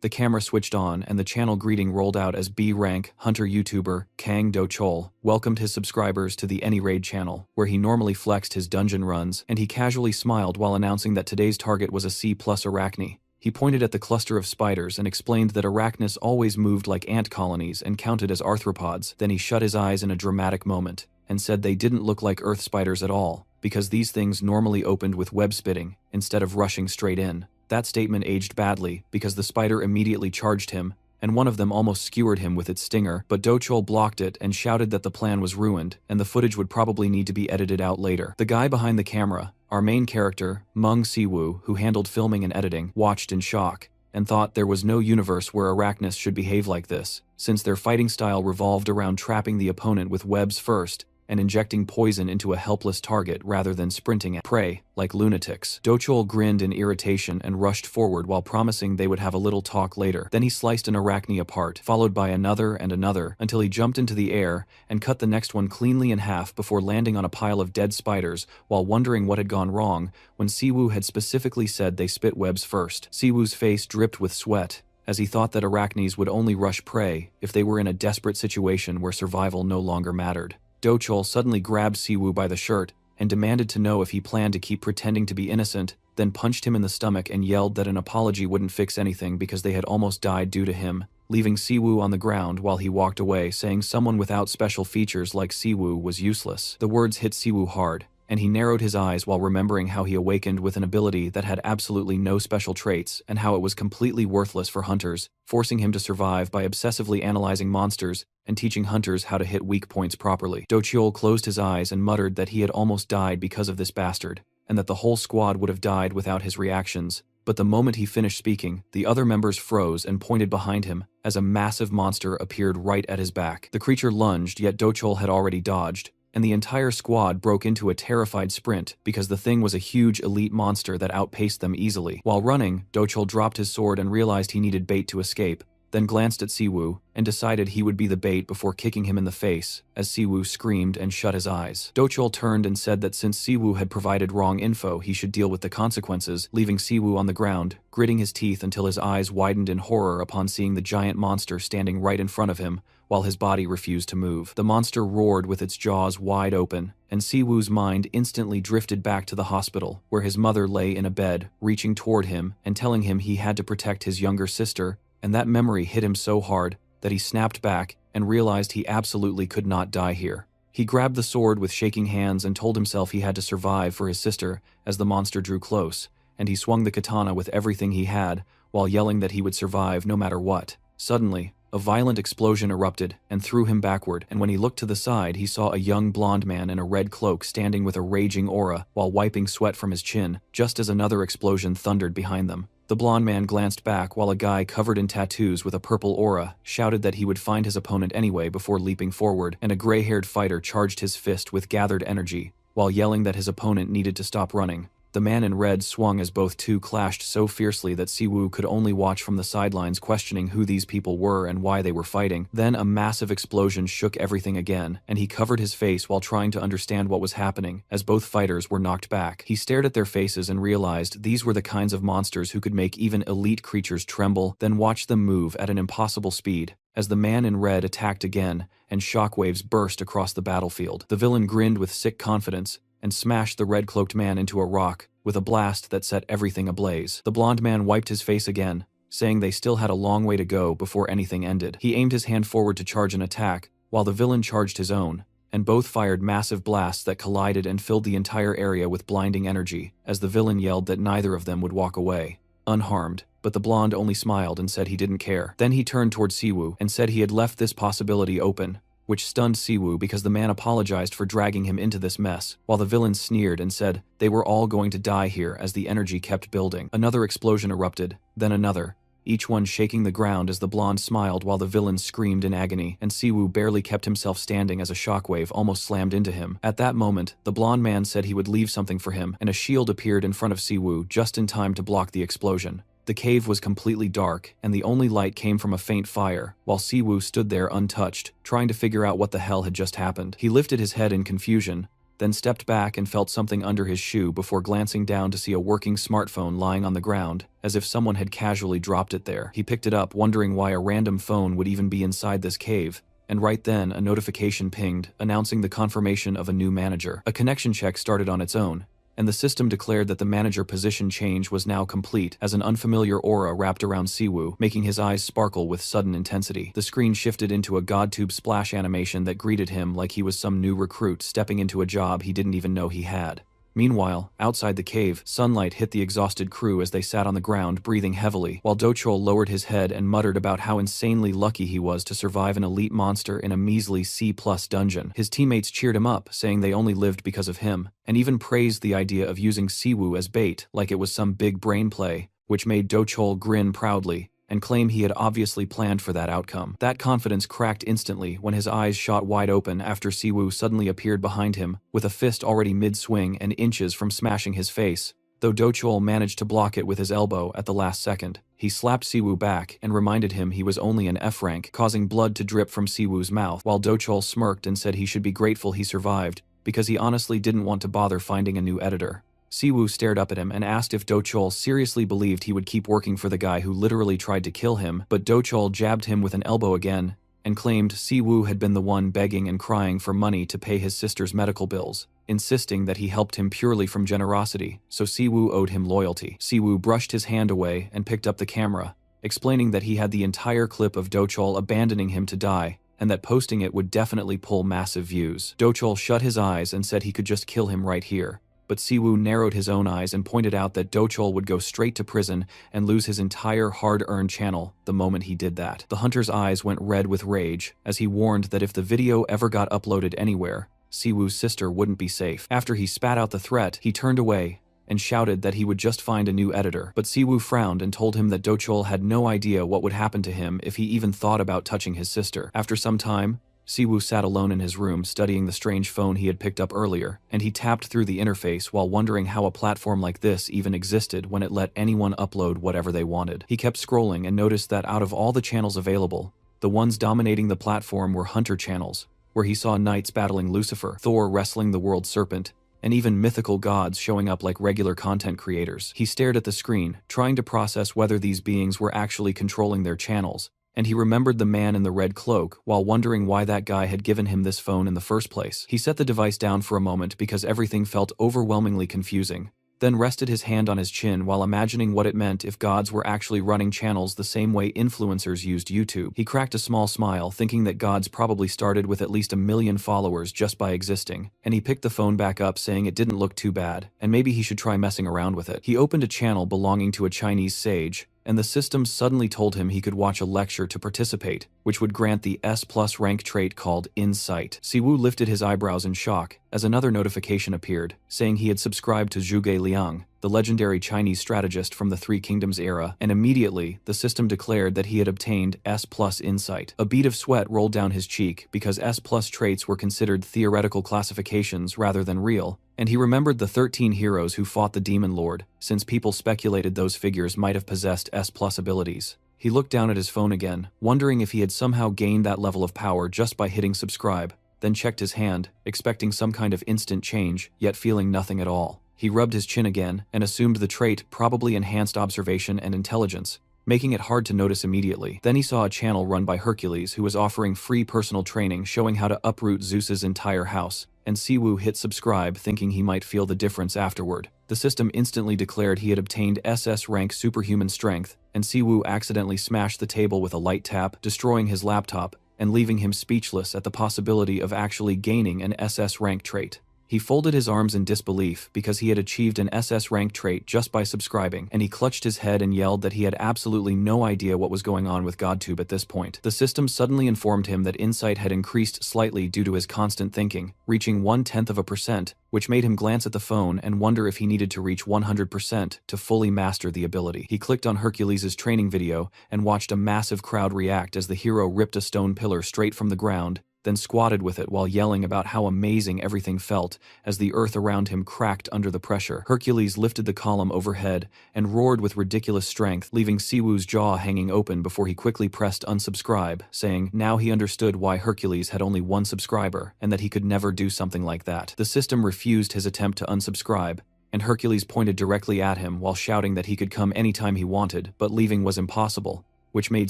The camera switched on and the channel greeting rolled out as B-rank hunter YouTuber Kang Do-chol welcomed his subscribers to the Any Raid channel, where he normally flexed his dungeon runs, and he casually smiled while announcing that today's target was a C+ arachne. He pointed at the cluster of spiders and explained that arachnes always moved like ant colonies and counted as arthropods. Then he shut his eyes in a dramatic moment and said they didn't look like earth spiders at all, because these things normally opened with web spitting instead of rushing straight in. That statement aged badly because the spider immediately charged him, and one of them almost skewered him with its stinger, but Do-chol blocked it and shouted that the plan was ruined and the footage would probably need to be edited out later. The guy behind the camera, our main character, Mung Si-woo, who handled filming and editing, watched in shock and thought there was no universe where arachnes should behave like this, since their fighting style revolved around trapping the opponent with webs first and injecting poison into a helpless target rather than sprinting at prey like lunatics. Do-chol grinned in irritation and rushed forward while promising they would have a little talk later. Then he sliced an arachne apart, followed by another and another, until he jumped into the air and cut the next one cleanly in half before landing on a pile of dead spiders while wondering what had gone wrong when Si-woo had specifically said they spit webs first. Si-woo's face dripped with sweat, as he thought that arachnes would only rush prey if they were in a desperate situation where survival no longer mattered. Do-chol suddenly grabbed Si-woo by the shirt and demanded to know if he planned to keep pretending to be innocent, then punched him in the stomach and yelled that an apology wouldn't fix anything because they had almost died due to him, leaving Si-woo on the ground while he walked away, saying someone without special features like Si-woo was useless. The words hit Si-woo hard, and he narrowed his eyes while remembering how he awakened with an ability that had absolutely no special traits and how it was completely worthless for hunters, forcing him to survive by obsessively analyzing monsters and teaching hunters how to hit weak points properly. Do-chol closed his eyes and muttered that he had almost died because of this bastard, and that the whole squad would have died without his reactions. But the moment he finished speaking, the other members froze and pointed behind him as a massive monster appeared right at his back. The creature lunged, yet Do-chol had already dodged, and the entire squad broke into a terrified sprint because the thing was a huge elite monster that outpaced them easily. While running, Do-chol dropped his sword and realized he needed bait to escape, then glanced at Si-woo and decided he would be the bait before kicking him in the face, as Si-woo screamed and shut his eyes. Do-chol turned and said that since Si-woo had provided wrong info, he should deal with the consequences, leaving Si-woo on the ground, gritting his teeth until his eyes widened in horror upon seeing the giant monster standing right in front of him, while his body refused to move. The monster roared with its jaws wide open, and Si-woo's mind instantly drifted back to the hospital, where his mother lay in a bed, reaching toward him and telling him he had to protect his younger sister, and that memory hit him so hard that he snapped back and realized he absolutely could not die here. He grabbed the sword with shaking hands and told himself he had to survive for his sister as the monster drew close, and he swung the katana with everything he had, while yelling that he would survive no matter what. Suddenly, a violent explosion erupted and threw him backward, and when he looked to the side, he saw a young blonde man in a red cloak standing with a raging aura while wiping sweat from his chin, just as another explosion thundered behind them. The blonde man glanced back while a guy covered in tattoos with a purple aura shouted that he would find his opponent anyway before leaping forward, and a gray-haired fighter charged his fist with gathered energy while yelling that his opponent needed to stop running. The man in red swung as both two clashed so fiercely that Si-woo could only watch from the sidelines, questioning who these people were and why they were fighting. Then a massive explosion shook everything again, and he covered his face while trying to understand what was happening as both fighters were knocked back. He stared at their faces and realized these were the kinds of monsters who could make even elite creatures tremble, then watch them move at an impossible speed. As the man in red attacked again, and shockwaves burst across the battlefield, the villain grinned with sick confidence and smashed the red-cloaked man into a rock with a blast that set everything ablaze. The blonde man wiped his face again, saying they still had a long way to go before anything ended. He aimed his hand forward to charge an attack, while the villain charged his own, and both fired massive blasts that collided and filled the entire area with blinding energy, as the villain yelled that neither of them would walk away unharmed, but the blonde only smiled and said he didn't care. Then he turned toward Si-woo and said he had left this possibility open, which stunned Si-woo because the man apologized for dragging him into this mess, while the villain sneered and said they were all going to die here as the energy kept building. Another explosion erupted, then another, each one shaking the ground as the blonde smiled while the villain screamed in agony, and Si-woo barely kept himself standing as a shockwave almost slammed into him. At that moment, the blonde man said he would leave something for him, and a shield appeared in front of Si-woo just in time to block the explosion. The cave was completely dark, and the only light came from a faint fire, while Si-woo stood there untouched, trying to figure out what the hell had just happened. He lifted his head in confusion, then stepped back and felt something under his shoe before glancing down to see a working smartphone lying on the ground, as if someone had casually dropped it there. He picked it up, wondering why a random phone would even be inside this cave, and right then a notification pinged, announcing the confirmation of a new manager. A connection check started on its own, and the system declared that the manager position change was now complete as an unfamiliar aura wrapped around Siwoo, making his eyes sparkle with sudden intensity. The screen shifted into a GodTube splash animation that greeted him like he was some new recruit stepping into a job he didn't even know he had. Meanwhile, outside the cave, sunlight hit the exhausted crew as they sat on the ground breathing heavily, while Dochol lowered his head and muttered about how insanely lucky he was to survive an elite monster in a measly C+ dungeon. His teammates cheered him up, saying they only lived because of him, and even praised the idea of using Siwoo as bait like it was some big brain play, which made Dochol grin proudly and claim he had obviously planned for that outcome. That confidence cracked instantly when his eyes shot wide open after Siwoo suddenly appeared behind him, with a fist already mid-swing and inches from smashing his face. Though Dochol managed to block it with his elbow at the last second, he slapped Siwoo back and reminded him he was only an F rank, causing blood to drip from Siwoo's mouth, while Dochol smirked and said he should be grateful he survived, because he honestly didn't want to bother finding a new editor. Siwoo stared up at him and asked if Dochol seriously believed he would keep working for the guy who literally tried to kill him, but Dochol jabbed him with an elbow again and claimed Siwoo had been the one begging and crying for money to pay his sister's medical bills, insisting that he helped him purely from generosity, so Siwoo owed him loyalty. Siwoo brushed his hand away and picked up the camera, explaining that he had the entire clip of Dochol abandoning him to die, and that posting it would definitely pull massive views. Dochol shut his eyes and said he could just kill him right here. But Siwoo narrowed his own eyes and pointed out that Dochol would go straight to prison and lose his entire hard-earned channel the moment he did that. The hunter's eyes went red with rage as he warned that if the video ever got uploaded anywhere, Siwoo's sister wouldn't be safe. After he spat out the threat, he turned away and shouted that he would just find a new editor. But Siwoo frowned and told him that Dochol had no idea what would happen to him if he even thought about touching his sister. After some time, Siwoo sat alone in his room studying the strange phone he had picked up earlier, and he tapped through the interface while wondering how a platform like this even existed when it let anyone upload whatever they wanted. He kept scrolling and noticed that out of all the channels available, the ones dominating the platform were hunter channels, where he saw knights battling Lucifer, Thor wrestling the world serpent, and even mythical gods showing up like regular content creators. He stared at the screen, trying to process whether these beings were actually controlling their channels, and he remembered the man in the red cloak while wondering why that guy had given him this phone in the first place. He set the device down for a moment because everything felt overwhelmingly confusing, then rested his hand on his chin while imagining what it meant if gods were actually running channels the same way influencers used YouTube. He cracked a small smile, thinking that gods probably started with at least 1 million followers just by existing, and he picked the phone back up saying it didn't look too bad, and maybe he should try messing around with it. He opened a channel belonging to a Chinese sage, and the system suddenly told him he could watch a lecture to participate, which would grant the S+ rank trait called Insight. Siwoo lifted his eyebrows in shock as another notification appeared, saying he had subscribed to Zhuge Liang, the legendary Chinese strategist from the Three Kingdoms era, and immediately, the system declared that he had obtained S+ Insight. A bead of sweat rolled down his cheek because S+ traits were considered theoretical classifications rather than real, and he remembered the 13 heroes who fought the Demon Lord, since people speculated those figures might have possessed S+ abilities. He looked down at his phone again, wondering if he had somehow gained that level of power just by hitting subscribe, then checked his hand, expecting some kind of instant change, yet feeling nothing at all. He rubbed his chin again and assumed the trait probably enhanced observation and intelligence, making it hard to notice immediately. Then he saw a channel run by Hercules who was offering free personal training showing how to uproot Zeus's entire house, and Siwoo hit subscribe thinking he might feel the difference afterward. The system instantly declared he had obtained SS rank superhuman strength, and Siwoo accidentally smashed the table with a light tap, destroying his laptop and leaving him speechless at the possibility of actually gaining an SS rank trait. He folded his arms in disbelief because he had achieved an SS rank trait just by subscribing, and he clutched his head and yelled that he had absolutely no idea what was going on with GodTube at this point. The system suddenly informed him that insight had increased slightly due to his constant thinking, reaching 0.1%, which made him glance at the phone and wonder if he needed to reach 100% to fully master the ability. He clicked on Hercules' training video and watched a massive crowd react as the hero ripped a stone pillar straight from the ground then squatted with it while yelling about how amazing everything felt as the earth around him cracked under the pressure. Hercules lifted the column overhead and roared with ridiculous strength, leaving Siwoo's jaw hanging open before he quickly pressed unsubscribe, saying now he understood why Hercules had only one subscriber and that he could never do something like that. The system refused his attempt to unsubscribe, and Hercules pointed directly at him while shouting that he could come anytime he wanted, but leaving was impossible, which made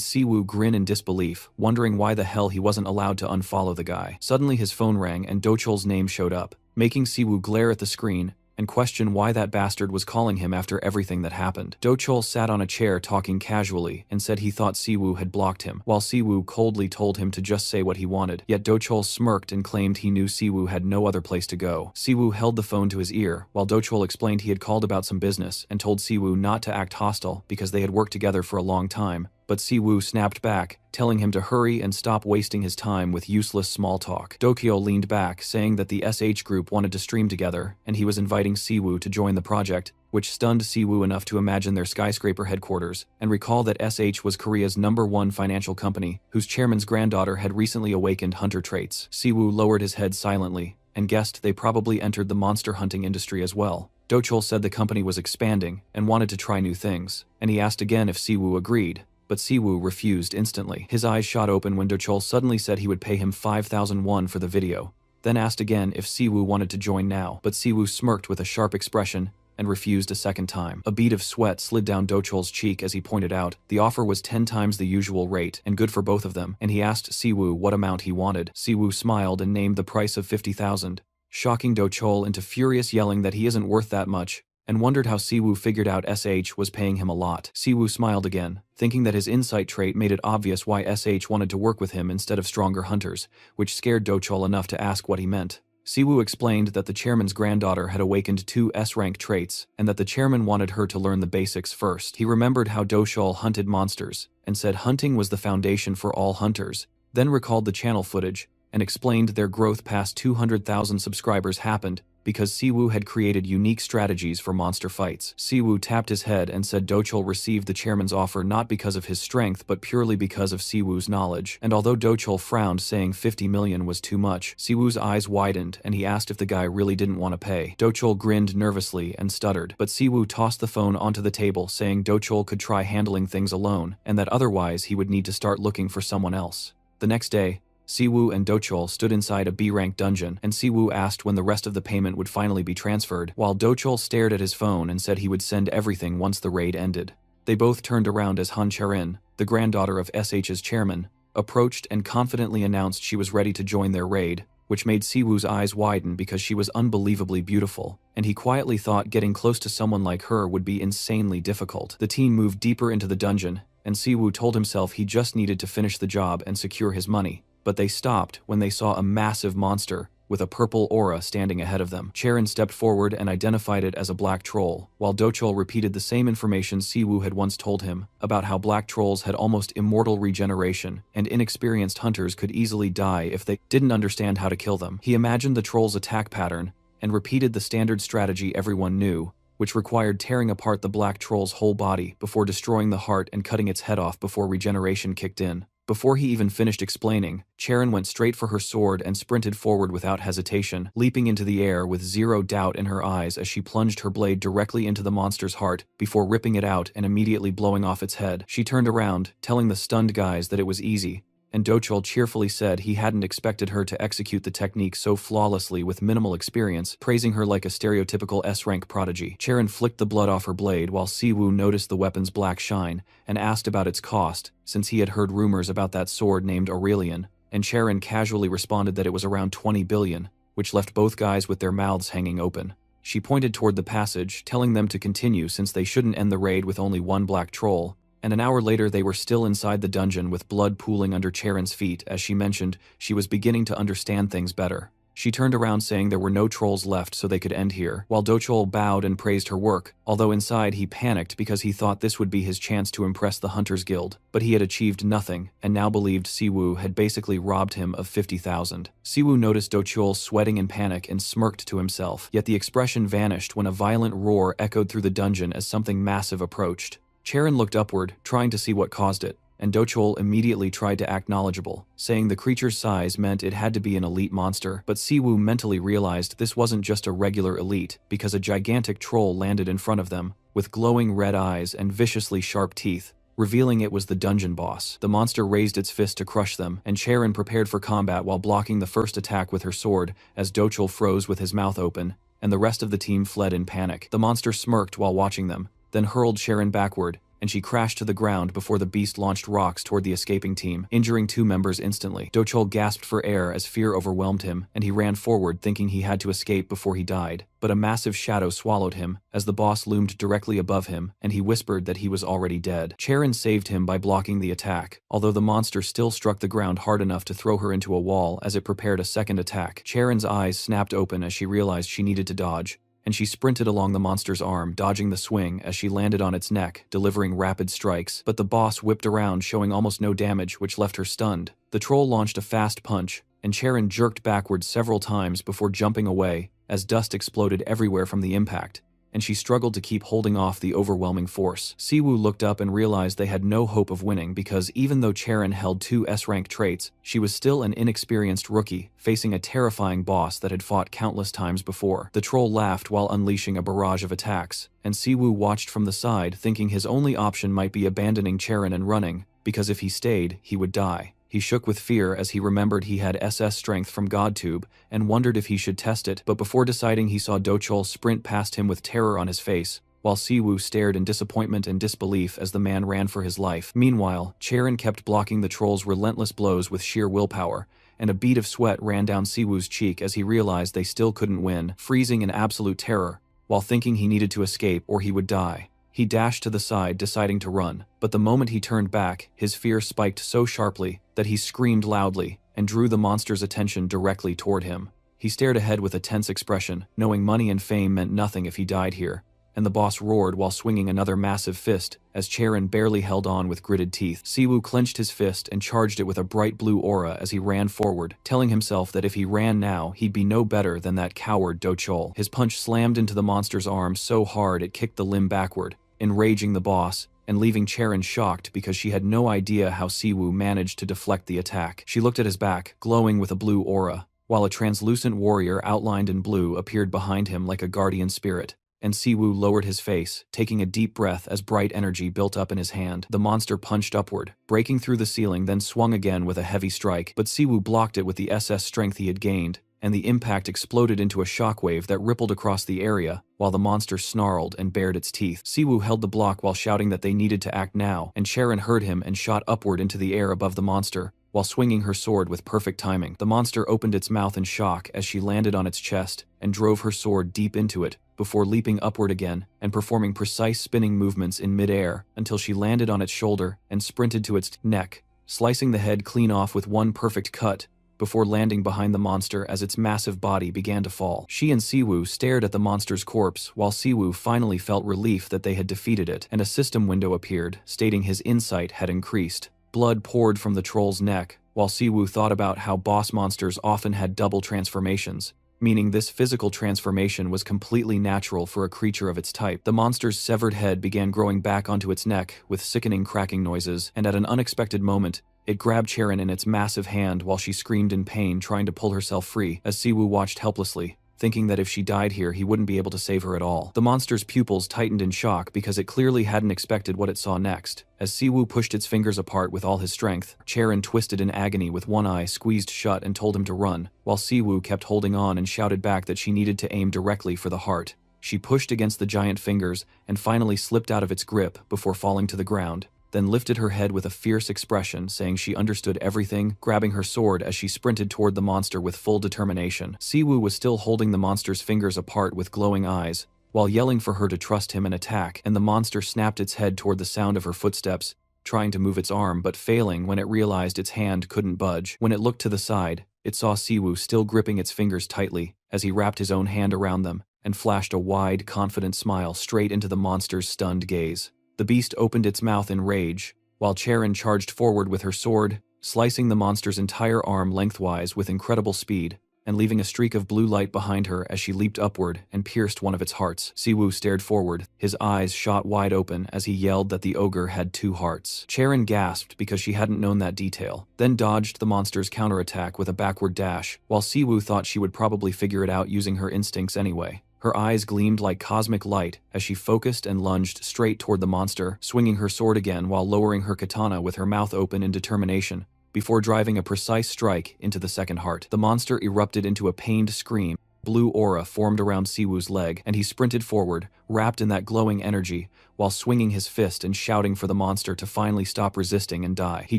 Siwoo grin in disbelief, wondering why the hell he wasn't allowed to unfollow the guy. Suddenly his phone rang and Dochol's name showed up, making Siwoo glare at the screen and question why that bastard was calling him after everything that happened. Dochol sat on a chair talking casually and said he thought Siwoo had blocked him, while Siwoo coldly told him to just say what he wanted. Yet Dochol smirked and claimed he knew Siwoo had no other place to go. Siwoo held the phone to his ear, while Dochol explained he had called about some business and told Siwoo not to act hostile because they had worked together for a long time. But Siwoo snapped back, telling him to hurry and stop wasting his time with useless small talk. Dokyo leaned back, saying that the SH group wanted to stream together, and he was inviting Siwoo to join the project, which stunned Siwoo enough to imagine their skyscraper headquarters, and recall that SH was Korea's #1 financial company, whose chairman's granddaughter had recently awakened hunter traits. Siwoo lowered his head silently, and guessed they probably entered the monster hunting industry as well. Dochol said the company was expanding, and wanted to try new things, and he asked again if Siwoo agreed. But Siwoo refused instantly. His eyes shot open when Dochol suddenly said he would pay him 5,000 won for the video, then asked again if Siwoo wanted to join now. But Siwoo smirked with a sharp expression and refused a second time. A bead of sweat slid down Dochol's cheek as he pointed out the offer was 10 times the usual rate and good for both of them, and he asked Siwoo what amount he wanted. Siwoo smiled and named the price of 50,000, shocking Dochol into furious yelling that he isn't worth that much, and wondered how Siwoo figured out SH was paying him a lot. Siwoo smiled again, thinking that his insight trait made it obvious why SH wanted to work with him instead of stronger hunters, which scared Dochol enough to ask what he meant. Siwoo explained that the chairman's granddaughter had awakened 2 S-rank traits, and that the chairman wanted her to learn the basics first. He remembered how Dochol hunted monsters, and said hunting was the foundation for all hunters, then recalled the channel footage, and explained their growth past 200,000 subscribers happened because Siwoo had created unique strategies for monster fights. Siwoo tapped his head and said Dochol received the chairman's offer not because of his strength but purely because of Siwoo's knowledge. And although Dochol frowned, saying 50 million was too much, Siwoo's eyes widened and he asked if the guy really didn't want to pay. Dochol grinned nervously and stuttered, but Siwoo tossed the phone onto the table, saying Dochol could try handling things alone and that otherwise he would need to start looking for someone else. The next day, Siwoo and Dochol stood inside a B-rank dungeon, and Siwoo asked when the rest of the payment would finally be transferred, while Dochol stared at his phone and said he would send everything once the raid ended. They both turned around as Han Charin, the granddaughter of SH's chairman, approached and confidently announced she was ready to join their raid, which made Siwoo's eyes widen because she was unbelievably beautiful, and he quietly thought getting close to someone like her would be insanely difficult. The team moved deeper into the dungeon, and Siwoo told himself he just needed to finish the job and secure his money. But they stopped when they saw a massive monster with a purple aura standing ahead of them. Charon stepped forward and identified it as a black troll, while Dochol repeated the same information Siwoo had once told him about how black trolls had almost immortal regeneration, and inexperienced hunters could easily die if they didn't understand how to kill them. He imagined the troll's attack pattern and repeated the standard strategy everyone knew, which required tearing apart the black troll's whole body before destroying the heart and cutting its head off before regeneration kicked in. Before he even finished explaining, Charon went straight for her sword and sprinted forward without hesitation, leaping into the air with zero doubt in her eyes as she plunged her blade directly into the monster's heart before ripping it out and immediately blowing off its head. She turned around, telling the stunned guys that it was easy, and Dochol cheerfully said he hadn't expected her to execute the technique so flawlessly with minimal experience, praising her like a stereotypical S-rank prodigy. Charon flicked the blood off her blade while Siwoo noticed the weapon's black shine and asked about its cost, since he had heard rumors about that sword named Aurelian, and Charon casually responded that it was around 20 billion, which left both guys with their mouths hanging open. She pointed toward the passage, telling them to continue since they shouldn't end the raid with only one black troll, and an hour later they were still inside the dungeon with blood pooling under Charon's feet as she mentioned she was beginning to understand things better. She turned around saying there were no trolls left so they could end here, while Dochol bowed and praised her work, although inside he panicked because he thought this would be his chance to impress the Hunters Guild, but he had achieved nothing, and now believed Siwoo had basically robbed him of 50,000. Siwoo noticed Dochol sweating in panic and smirked to himself, yet the expression vanished when a violent roar echoed through the dungeon as something massive approached. Charon looked upward, trying to see what caused it, and Dochol immediately tried to act knowledgeable, saying the creature's size meant it had to be an elite monster, but Siwoo mentally realized this wasn't just a regular elite, because a gigantic troll landed in front of them, with glowing red eyes and viciously sharp teeth, revealing it was the dungeon boss. The monster raised its fist to crush them, and Charon prepared for combat while blocking the first attack with her sword, as Dochol froze with his mouth open, and the rest of the team fled in panic. The monster smirked while watching them, then hurled Charon backward, and she crashed to the ground before the beast launched rocks toward the escaping team, injuring 2 members instantly. Dochol gasped for air as fear overwhelmed him, and he ran forward thinking he had to escape before he died. But a massive shadow swallowed him, as the boss loomed directly above him, and he whispered that he was already dead. Charon saved him by blocking the attack, although the monster still struck the ground hard enough to throw her into a wall as it prepared a second attack. Charon's eyes snapped open as she realized she needed to dodge, and she sprinted along the monster's arm, dodging the swing as she landed on its neck, delivering rapid strikes. But the boss whipped around, showing almost no damage, which left her stunned. The troll launched a fast punch, and Charon jerked backwards several times before jumping away, as dust exploded everywhere from the impact, and she struggled to keep holding off the overwhelming force. Siwoo looked up and realized they had no hope of winning because even though Charon held 2 S-rank traits, she was still an inexperienced rookie, facing a terrifying boss that had fought countless times before. The troll laughed while unleashing a barrage of attacks, and Siwoo watched from the side thinking his only option might be abandoning Charon and running, because if he stayed, he would die. He shook with fear as he remembered he had SS strength from GodTube and wondered if he should test it, but before deciding he saw Dochol sprint past him with terror on his face, while Siwoo stared in disappointment and disbelief as the man ran for his life. Meanwhile, Charon kept blocking the troll's relentless blows with sheer willpower, and a bead of sweat ran down Siwoo's cheek as he realized they still couldn't win. Freezing in absolute terror, while thinking he needed to escape or he would die, he dashed to the side, deciding to run, but the moment he turned back, his fear spiked so sharply that he screamed loudly and drew the monster's attention directly toward him. He stared ahead with a tense expression, knowing money and fame meant nothing if he died here, and the boss roared while swinging another massive fist as Charon barely held on with gritted teeth. Siwoo clenched his fist and charged it with a bright blue aura as he ran forward, telling himself that if he ran now, he'd be no better than that coward Dochol. His punch slammed into the monster's arm so hard it kicked the limb backward, enraging the boss and leaving Charon shocked because she had no idea how Siwoo managed to deflect the attack. She looked at his back, glowing with a blue aura, while a translucent warrior outlined in blue appeared behind him like a guardian spirit, and Siwoo lowered his face, taking a deep breath as bright energy built up in his hand. The monster punched upward, breaking through the ceiling, then swung again with a heavy strike, but Siwoo blocked it with the SS strength he had gained, and the impact exploded into a shockwave that rippled across the area, while the monster snarled and bared its teeth. Siwoo held the block while shouting that they needed to act now, and Charon heard him and shot upward into the air above the monster, while swinging her sword with perfect timing. The monster opened its mouth in shock as she landed on its chest and drove her sword deep into it, before leaping upward again and performing precise spinning movements in mid-air until she landed on its shoulder and sprinted to its neck, slicing the head clean off with one perfect cut, before landing behind the monster as its massive body began to fall. She and Siwoo stared at the monster's corpse, while Siwoo finally felt relief that they had defeated it, and a system window appeared, stating his insight had increased. Blood poured from the troll's neck, while Siwoo thought about how boss monsters often had double transformations, meaning this physical transformation was completely natural for a creature of its type. The monster's severed head began growing back onto its neck with sickening cracking noises, and at an unexpected moment, it grabbed Charon in its massive hand while she screamed in pain, trying to pull herself free, as Siwoo watched helplessly, thinking that if she died here he wouldn't be able to save her at all. The monster's pupils tightened in shock because it clearly hadn't expected what it saw next. As Siwoo pushed its fingers apart with all his strength, Charon twisted in agony with one eye squeezed shut and told him to run, while Siwoo kept holding on and shouted back that she needed to aim directly for the heart. She pushed against the giant fingers and finally slipped out of its grip before falling to the ground, then lifted her head with a fierce expression, saying she understood everything, grabbing her sword as she sprinted toward the monster with full determination. Siwoo was still holding the monster's fingers apart with glowing eyes, while yelling for her to trust him and attack, and the monster snapped its head toward the sound of her footsteps, trying to move its arm but failing when it realized its hand couldn't budge. When it looked to the side, it saw Siwoo still gripping its fingers tightly as he wrapped his own hand around them and flashed a wide, confident smile straight into the monster's stunned gaze. The beast opened its mouth in rage, while Charon charged forward with her sword, slicing the monster's entire arm lengthwise with incredible speed, and leaving a streak of blue light behind her as she leaped upward and pierced one of its hearts. Siwoo stared forward, his eyes shot wide open as he yelled that the ogre had 2 hearts. Charon gasped because she hadn't known that detail, then dodged the monster's counterattack with a backward dash, while Siwoo thought she would probably figure it out using her instincts anyway. Her eyes gleamed like cosmic light as she focused and lunged straight toward the monster, swinging her sword again while lowering her katana with her mouth open in determination, before driving a precise strike into the second heart. The monster erupted into a pained scream. Blue aura formed around Siwoo's leg, and he sprinted forward, wrapped in that glowing energy, while swinging his fist and shouting for the monster to finally stop resisting and die. He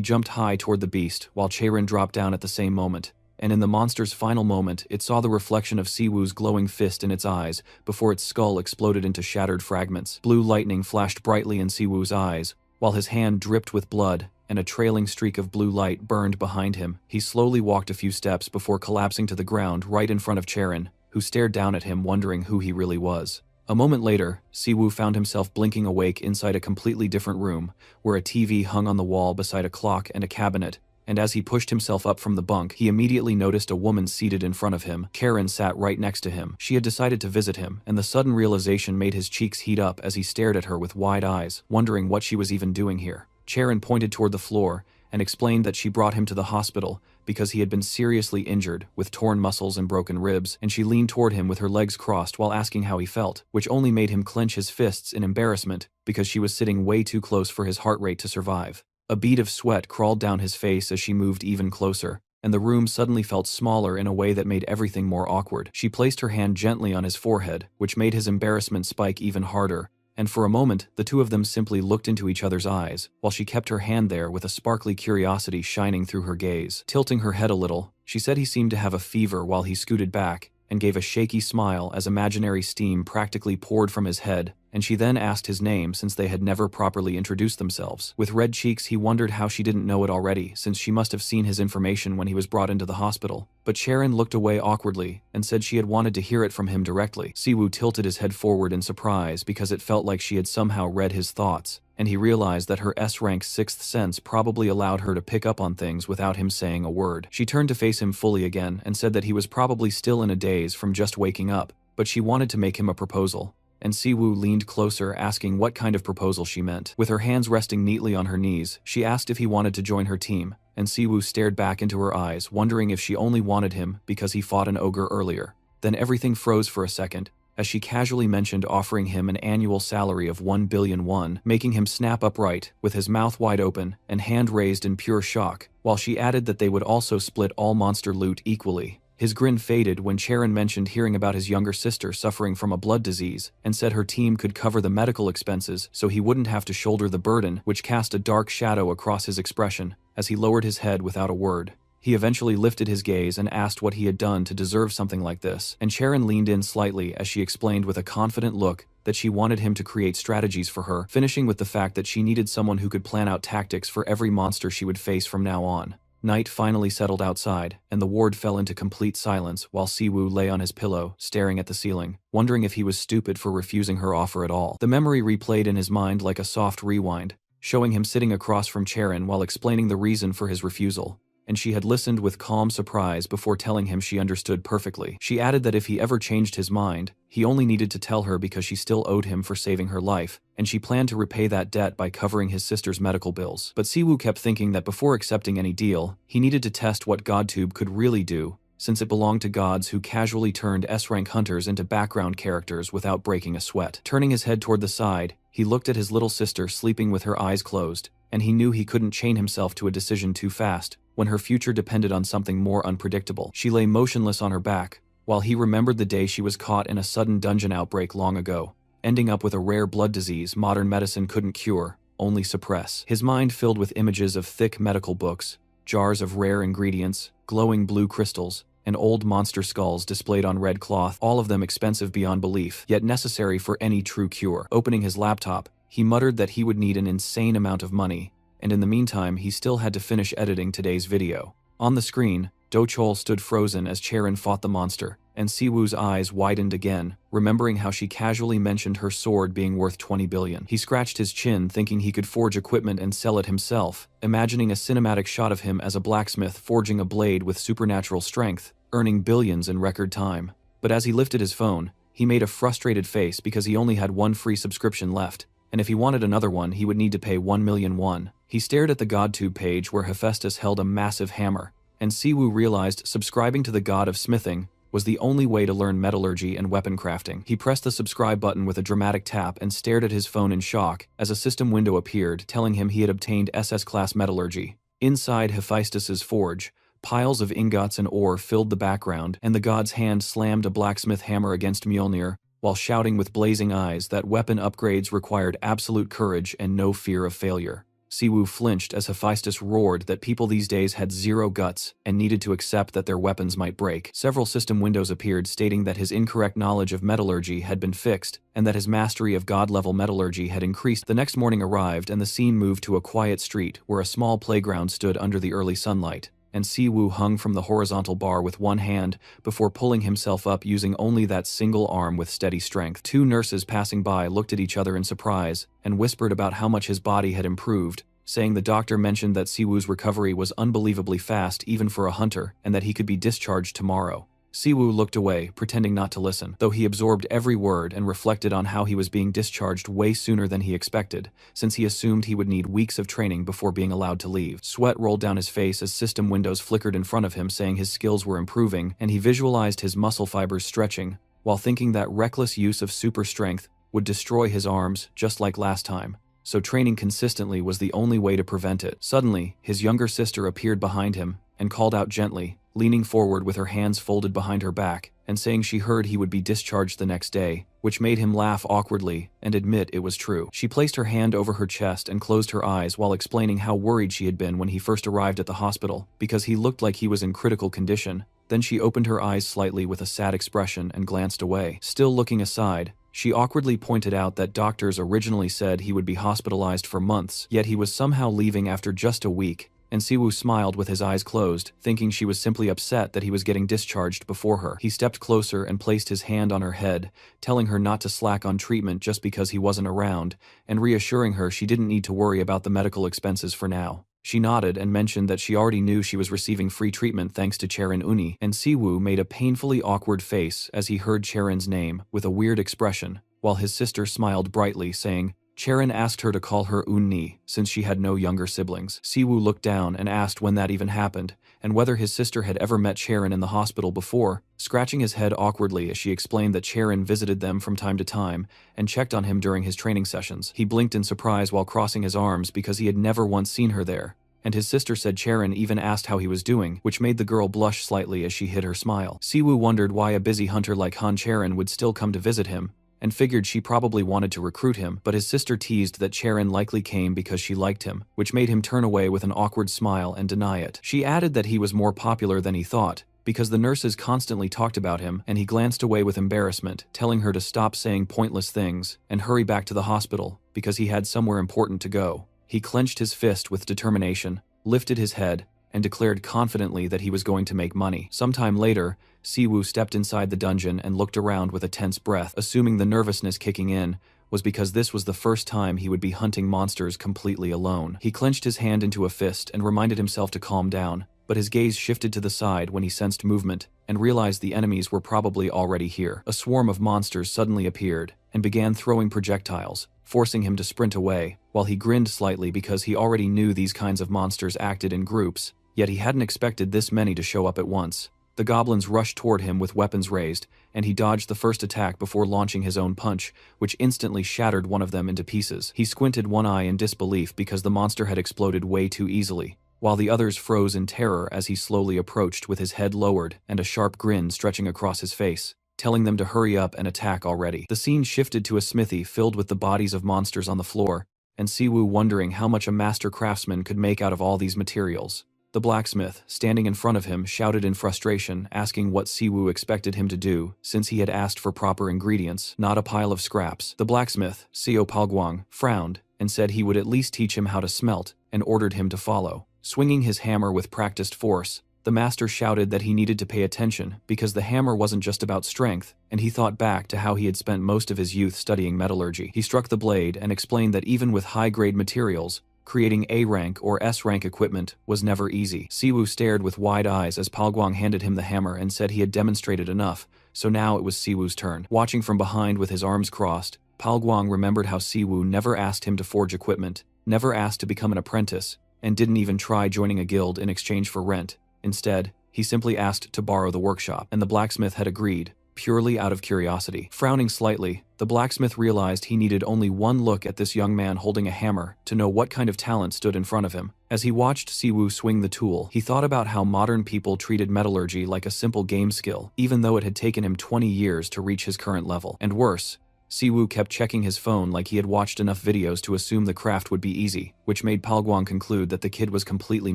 jumped high toward the beast, while Charon dropped down at the same moment, and in the monster's final moment, it saw the reflection of Siwoo's glowing fist in its eyes before its skull exploded into shattered fragments. Blue lightning flashed brightly in Siwoo's eyes, while his hand dripped with blood, and a trailing streak of blue light burned behind him. He slowly walked a few steps before collapsing to the ground right in front of Charon, who stared down at him wondering who he really was. A moment later, Siwoo found himself blinking awake inside a completely different room, where a TV hung on the wall beside a clock and a cabinet, and as he pushed himself up from the bunk, he immediately noticed a woman seated in front of him. Karen sat right next to him. She had decided to visit him, and the sudden realization made his cheeks heat up as he stared at her with wide eyes, wondering what she was even doing here. Charon pointed toward the floor and explained that she brought him to the hospital because he had been seriously injured, with torn muscles and broken ribs, and she leaned toward him with her legs crossed while asking how he felt, which only made him clench his fists in embarrassment because she was sitting way too close for his heart rate to survive. A bead of sweat crawled down his face as she moved even closer, and the room suddenly felt smaller in a way that made everything more awkward. She placed her hand gently on his forehead, which made his embarrassment spike even harder, and for a moment, the two of them simply looked into each other's eyes, while she kept her hand there with a sparkly curiosity shining through her gaze. Tilting her head a little, she said he seemed to have a fever while he scooted back, and gave a shaky smile as imaginary steam practically poured from his head, and she then asked his name since they had never properly introduced themselves. With red cheeks, he wondered how she didn't know it already, since she must have seen his information when he was brought into the hospital. But Charon looked away awkwardly and said she had wanted to hear it from him directly. Siwoo tilted his head forward in surprise because it felt like she had somehow read his thoughts, and he realized that her S-rank 6th sense probably allowed her to pick up on things without him saying a word. She turned to face him fully again and said that he was probably still in a daze from just waking up, but she wanted to make him a proposal. And Siwoo leaned closer, asking what kind of proposal she meant. With her hands resting neatly on her knees, she asked if he wanted to join her team, and Siwoo stared back into her eyes, wondering if she only wanted him because he fought an ogre earlier. Then everything froze for a second, as she casually mentioned offering him an annual salary of 1 billion won, making him snap upright, with his mouth wide open and hand raised in pure shock, while she added that they would also split all monster loot equally. His grin faded when Charon mentioned hearing about his younger sister suffering from a blood disease, and said her team could cover the medical expenses so he wouldn't have to shoulder the burden, which cast a dark shadow across his expression as he lowered his head without a word. He eventually lifted his gaze and asked what he had done to deserve something like this, and Charon leaned in slightly as she explained with a confident look that she wanted him to create strategies for her, finishing with the fact that she needed someone who could plan out tactics for every monster she would face from now on. Night finally settled outside, and the ward fell into complete silence while Siwoo lay on his pillow, staring at the ceiling, wondering if he was stupid for refusing her offer at all. The memory replayed in his mind like a soft rewind, showing him sitting across from Charon while explaining the reason for his refusal, and she had listened with calm surprise before telling him she understood perfectly. She added that if he ever changed his mind, he only needed to tell her because she still owed him for saving her life, and she planned to repay that debt by covering his sister's medical bills. But Siwoo kept thinking that before accepting any deal, he needed to test what GodTube could really do, since it belonged to gods who casually turned S-rank hunters into background characters without breaking a sweat. Turning his head toward the side, he looked at his little sister sleeping with her eyes closed, and he knew he couldn't chain himself to a decision too fast when her future depended on something more unpredictable. She lay motionless on her back, while he remembered the day she was caught in a sudden dungeon outbreak long ago, ending up with a rare blood disease modern medicine couldn't cure, only suppress. His mind filled with images of thick medical books, jars of rare ingredients, glowing blue crystals, and old monster skulls displayed on red cloth, all of them expensive beyond belief, yet necessary for any true cure. Opening his laptop, he muttered that he would need an insane amount of money, and in the meantime he still had to finish editing today's video. On the screen, Do Chol stood frozen as Charon fought the monster, and Siwoo's eyes widened again, remembering how she casually mentioned her sword being worth 20 billion. He scratched his chin thinking he could forge equipment and sell it himself, imagining a cinematic shot of him as a blacksmith forging a blade with supernatural strength, earning billions in record time. But as he lifted his phone, he made a frustrated face because he only had one free subscription left, and if he wanted another one he would need to pay 1,000,000 won. He stared at the GodTube page where Hephaestus held a massive hammer, and Siwoo realized subscribing to the god of smithing was the only way to learn metallurgy and weapon crafting. He pressed the subscribe button with a dramatic tap and stared at his phone in shock as a system window appeared telling him he had obtained SS-class metallurgy. Inside Hephaestus's forge, piles of ingots and ore filled the background, and the god's hand slammed a blacksmith hammer against Mjolnir, while shouting with blazing eyes that weapon upgrades required absolute courage and no fear of failure. Siwoo flinched as Hephaestus roared that people these days had zero guts and needed to accept that their weapons might break. Several system windows appeared stating that his incorrect knowledge of metallurgy had been fixed and that his mastery of god-level metallurgy had increased. The next morning arrived and the scene moved to a quiet street where a small playground stood under the early sunlight, and Siwoo hung from the horizontal bar with one hand before pulling himself up using only that single arm with steady strength. Two nurses passing by looked at each other in surprise and whispered about how much his body had improved, saying the doctor mentioned that Siwoo's recovery was unbelievably fast even for a hunter and that he could be discharged tomorrow. Siwoo looked away, pretending not to listen, though he absorbed every word and reflected on how he was being discharged way sooner than he expected, since he assumed he would need weeks of training before being allowed to leave. Sweat rolled down his face as system windows flickered in front of him saying his skills were improving, and he visualized his muscle fibers stretching, while thinking that reckless use of super strength would destroy his arms just like last time. So training consistently was the only way to prevent it. Suddenly, his younger sister appeared behind him and called out gently, leaning forward with her hands folded behind her back, and saying she heard he would be discharged the next day, which made him laugh awkwardly and admit it was true. She placed her hand over her chest and closed her eyes while explaining how worried she had been when he first arrived at the hospital, because he looked like he was in critical condition. Then she opened her eyes slightly with a sad expression and glanced away. Still looking aside, she awkwardly pointed out that doctors originally said he would be hospitalized for months, yet he was somehow leaving after just a week, and Siwoo smiled with his eyes closed, thinking she was simply upset that he was getting discharged before her. He stepped closer and placed his hand on her head, telling her not to slack on treatment just because he wasn't around, and reassuring her she didn't need to worry about the medical expenses for now. She nodded and mentioned that she already knew she was receiving free treatment thanks to Charon Uni, and Siwoo made a painfully awkward face as he heard Charon's name with a weird expression, while his sister smiled brightly, saying, Charon asked her to call her Unni, since she had no younger siblings. Siwoo looked down and asked when that even happened, and whether his sister had ever met Charon in the hospital before, scratching his head awkwardly as she explained that Charon visited them from time to time and checked on him during his training sessions. He blinked in surprise while crossing his arms because he had never once seen her there, and his sister said Charon even asked how he was doing, which made the girl blush slightly as she hid her smile. Siwoo wondered why a busy hunter like Han Charon would still come to visit him, and figured she probably wanted to recruit him, but his sister teased that Charon likely came because she liked him, which made him turn away with an awkward smile and deny it. She added that he was more popular than he thought, because the nurses constantly talked about him, and he glanced away with embarrassment, telling her to stop saying pointless things and hurry back to the hospital, because he had somewhere important to go. He clenched his fist with determination, lifted his head, and declared confidently that he was going to make money. Sometime later, Siwoo stepped inside the dungeon and looked around with a tense breath, assuming the nervousness kicking in was because this was the first time he would be hunting monsters completely alone. He clenched his hand into a fist and reminded himself to calm down, but his gaze shifted to the side when he sensed movement and realized the enemies were probably already here. A swarm of monsters suddenly appeared and began throwing projectiles, forcing him to sprint away, while he grinned slightly because he already knew these kinds of monsters acted in groups, yet he hadn't expected this many to show up at once. The goblins rushed toward him with weapons raised, and he dodged the first attack before launching his own punch, which instantly shattered one of them into pieces. He squinted one eye in disbelief because the monster had exploded way too easily, while the others froze in terror as he slowly approached with his head lowered and a sharp grin stretching across his face, telling them to hurry up and attack already. The scene shifted to a smithy filled with the bodies of monsters on the floor, and Siwoo wondering how much a master craftsman could make out of all these materials. The blacksmith, standing in front of him, shouted in frustration, asking what Siwoo expected him to do, since he had asked for proper ingredients, not a pile of scraps. The blacksmith, Seo Palguang, frowned and said he would at least teach him how to smelt, and ordered him to follow. Swinging his hammer with practiced force, the master shouted that he needed to pay attention because the hammer wasn't just about strength, and he thought back to how he had spent most of his youth studying metallurgy. He struck the blade and explained that even with high-grade materials, Creating A-rank or S-rank equipment was never easy. Siwoo stared with wide eyes as Palguang handed him the hammer and said he had demonstrated enough, so now it was Siwoo's turn. Watching from behind with his arms crossed, Palguang remembered how Siwoo never asked him to forge equipment, never asked to become an apprentice, and didn't even try joining a guild in exchange for rent. Instead, he simply asked to borrow the workshop, and the blacksmith had agreed, purely out of curiosity. Frowning slightly, the blacksmith realized he needed only one look at this young man holding a hammer to know what kind of talent stood in front of him. As he watched Siwoo swing the tool, he thought about how modern people treated metallurgy like a simple game skill, even though it had taken him 20 years to reach his current level. And worse, Siwoo kept checking his phone like he had watched enough videos to assume the craft would be easy, which made Palguang conclude that the kid was completely